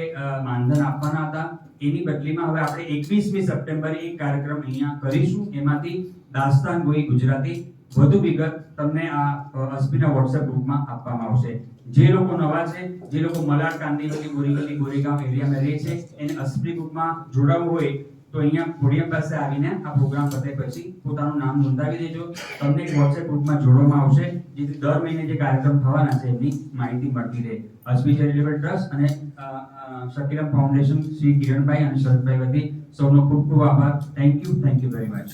માનધન આપવાના હતા એની બદલીમાં હવે આપણે 21મી સપ્ટેમ્બરે એક કાર્યક્રમ અહીંયા કરીશું. એમાંથી દાસ્તાન ગોઈ ગુજરાતી વધુ વિગત તમને આ અસ્પીના વોટ્સએપ ગ્રુપમાં આપવામાં આવશે. જે લોકો નવા છે, જે લોકો મલાડ, કાંદીવલી, બોરીવલી, ગોરેગાંવ એરિયામાં રહે છે, એને અસ્પી ગ્રુપમાં જોડાવવું હોય તો અહીંયા પોડિયમ પાસે આવીને આ પ્રોગ્રામ પતે પછી પોતાનું નામ નોંધાવી દેજો. તમને એક વોટ્સએપ ગ્રુપમાં જોડવામાં આવશે, જેથી દર મહિને જે કાર્યક્રમ થવાના છે એની માહિતી મળતી રહે. અસ્પી ચેરિટેબલ ટ્રસ્ટ અને શકીરમ ફાઉન્ડેશન શ્રી કિરણભાઈ અને શરદભાઈ વતી સૌનો ખૂબ ખૂબ આભાર. Thank you very much.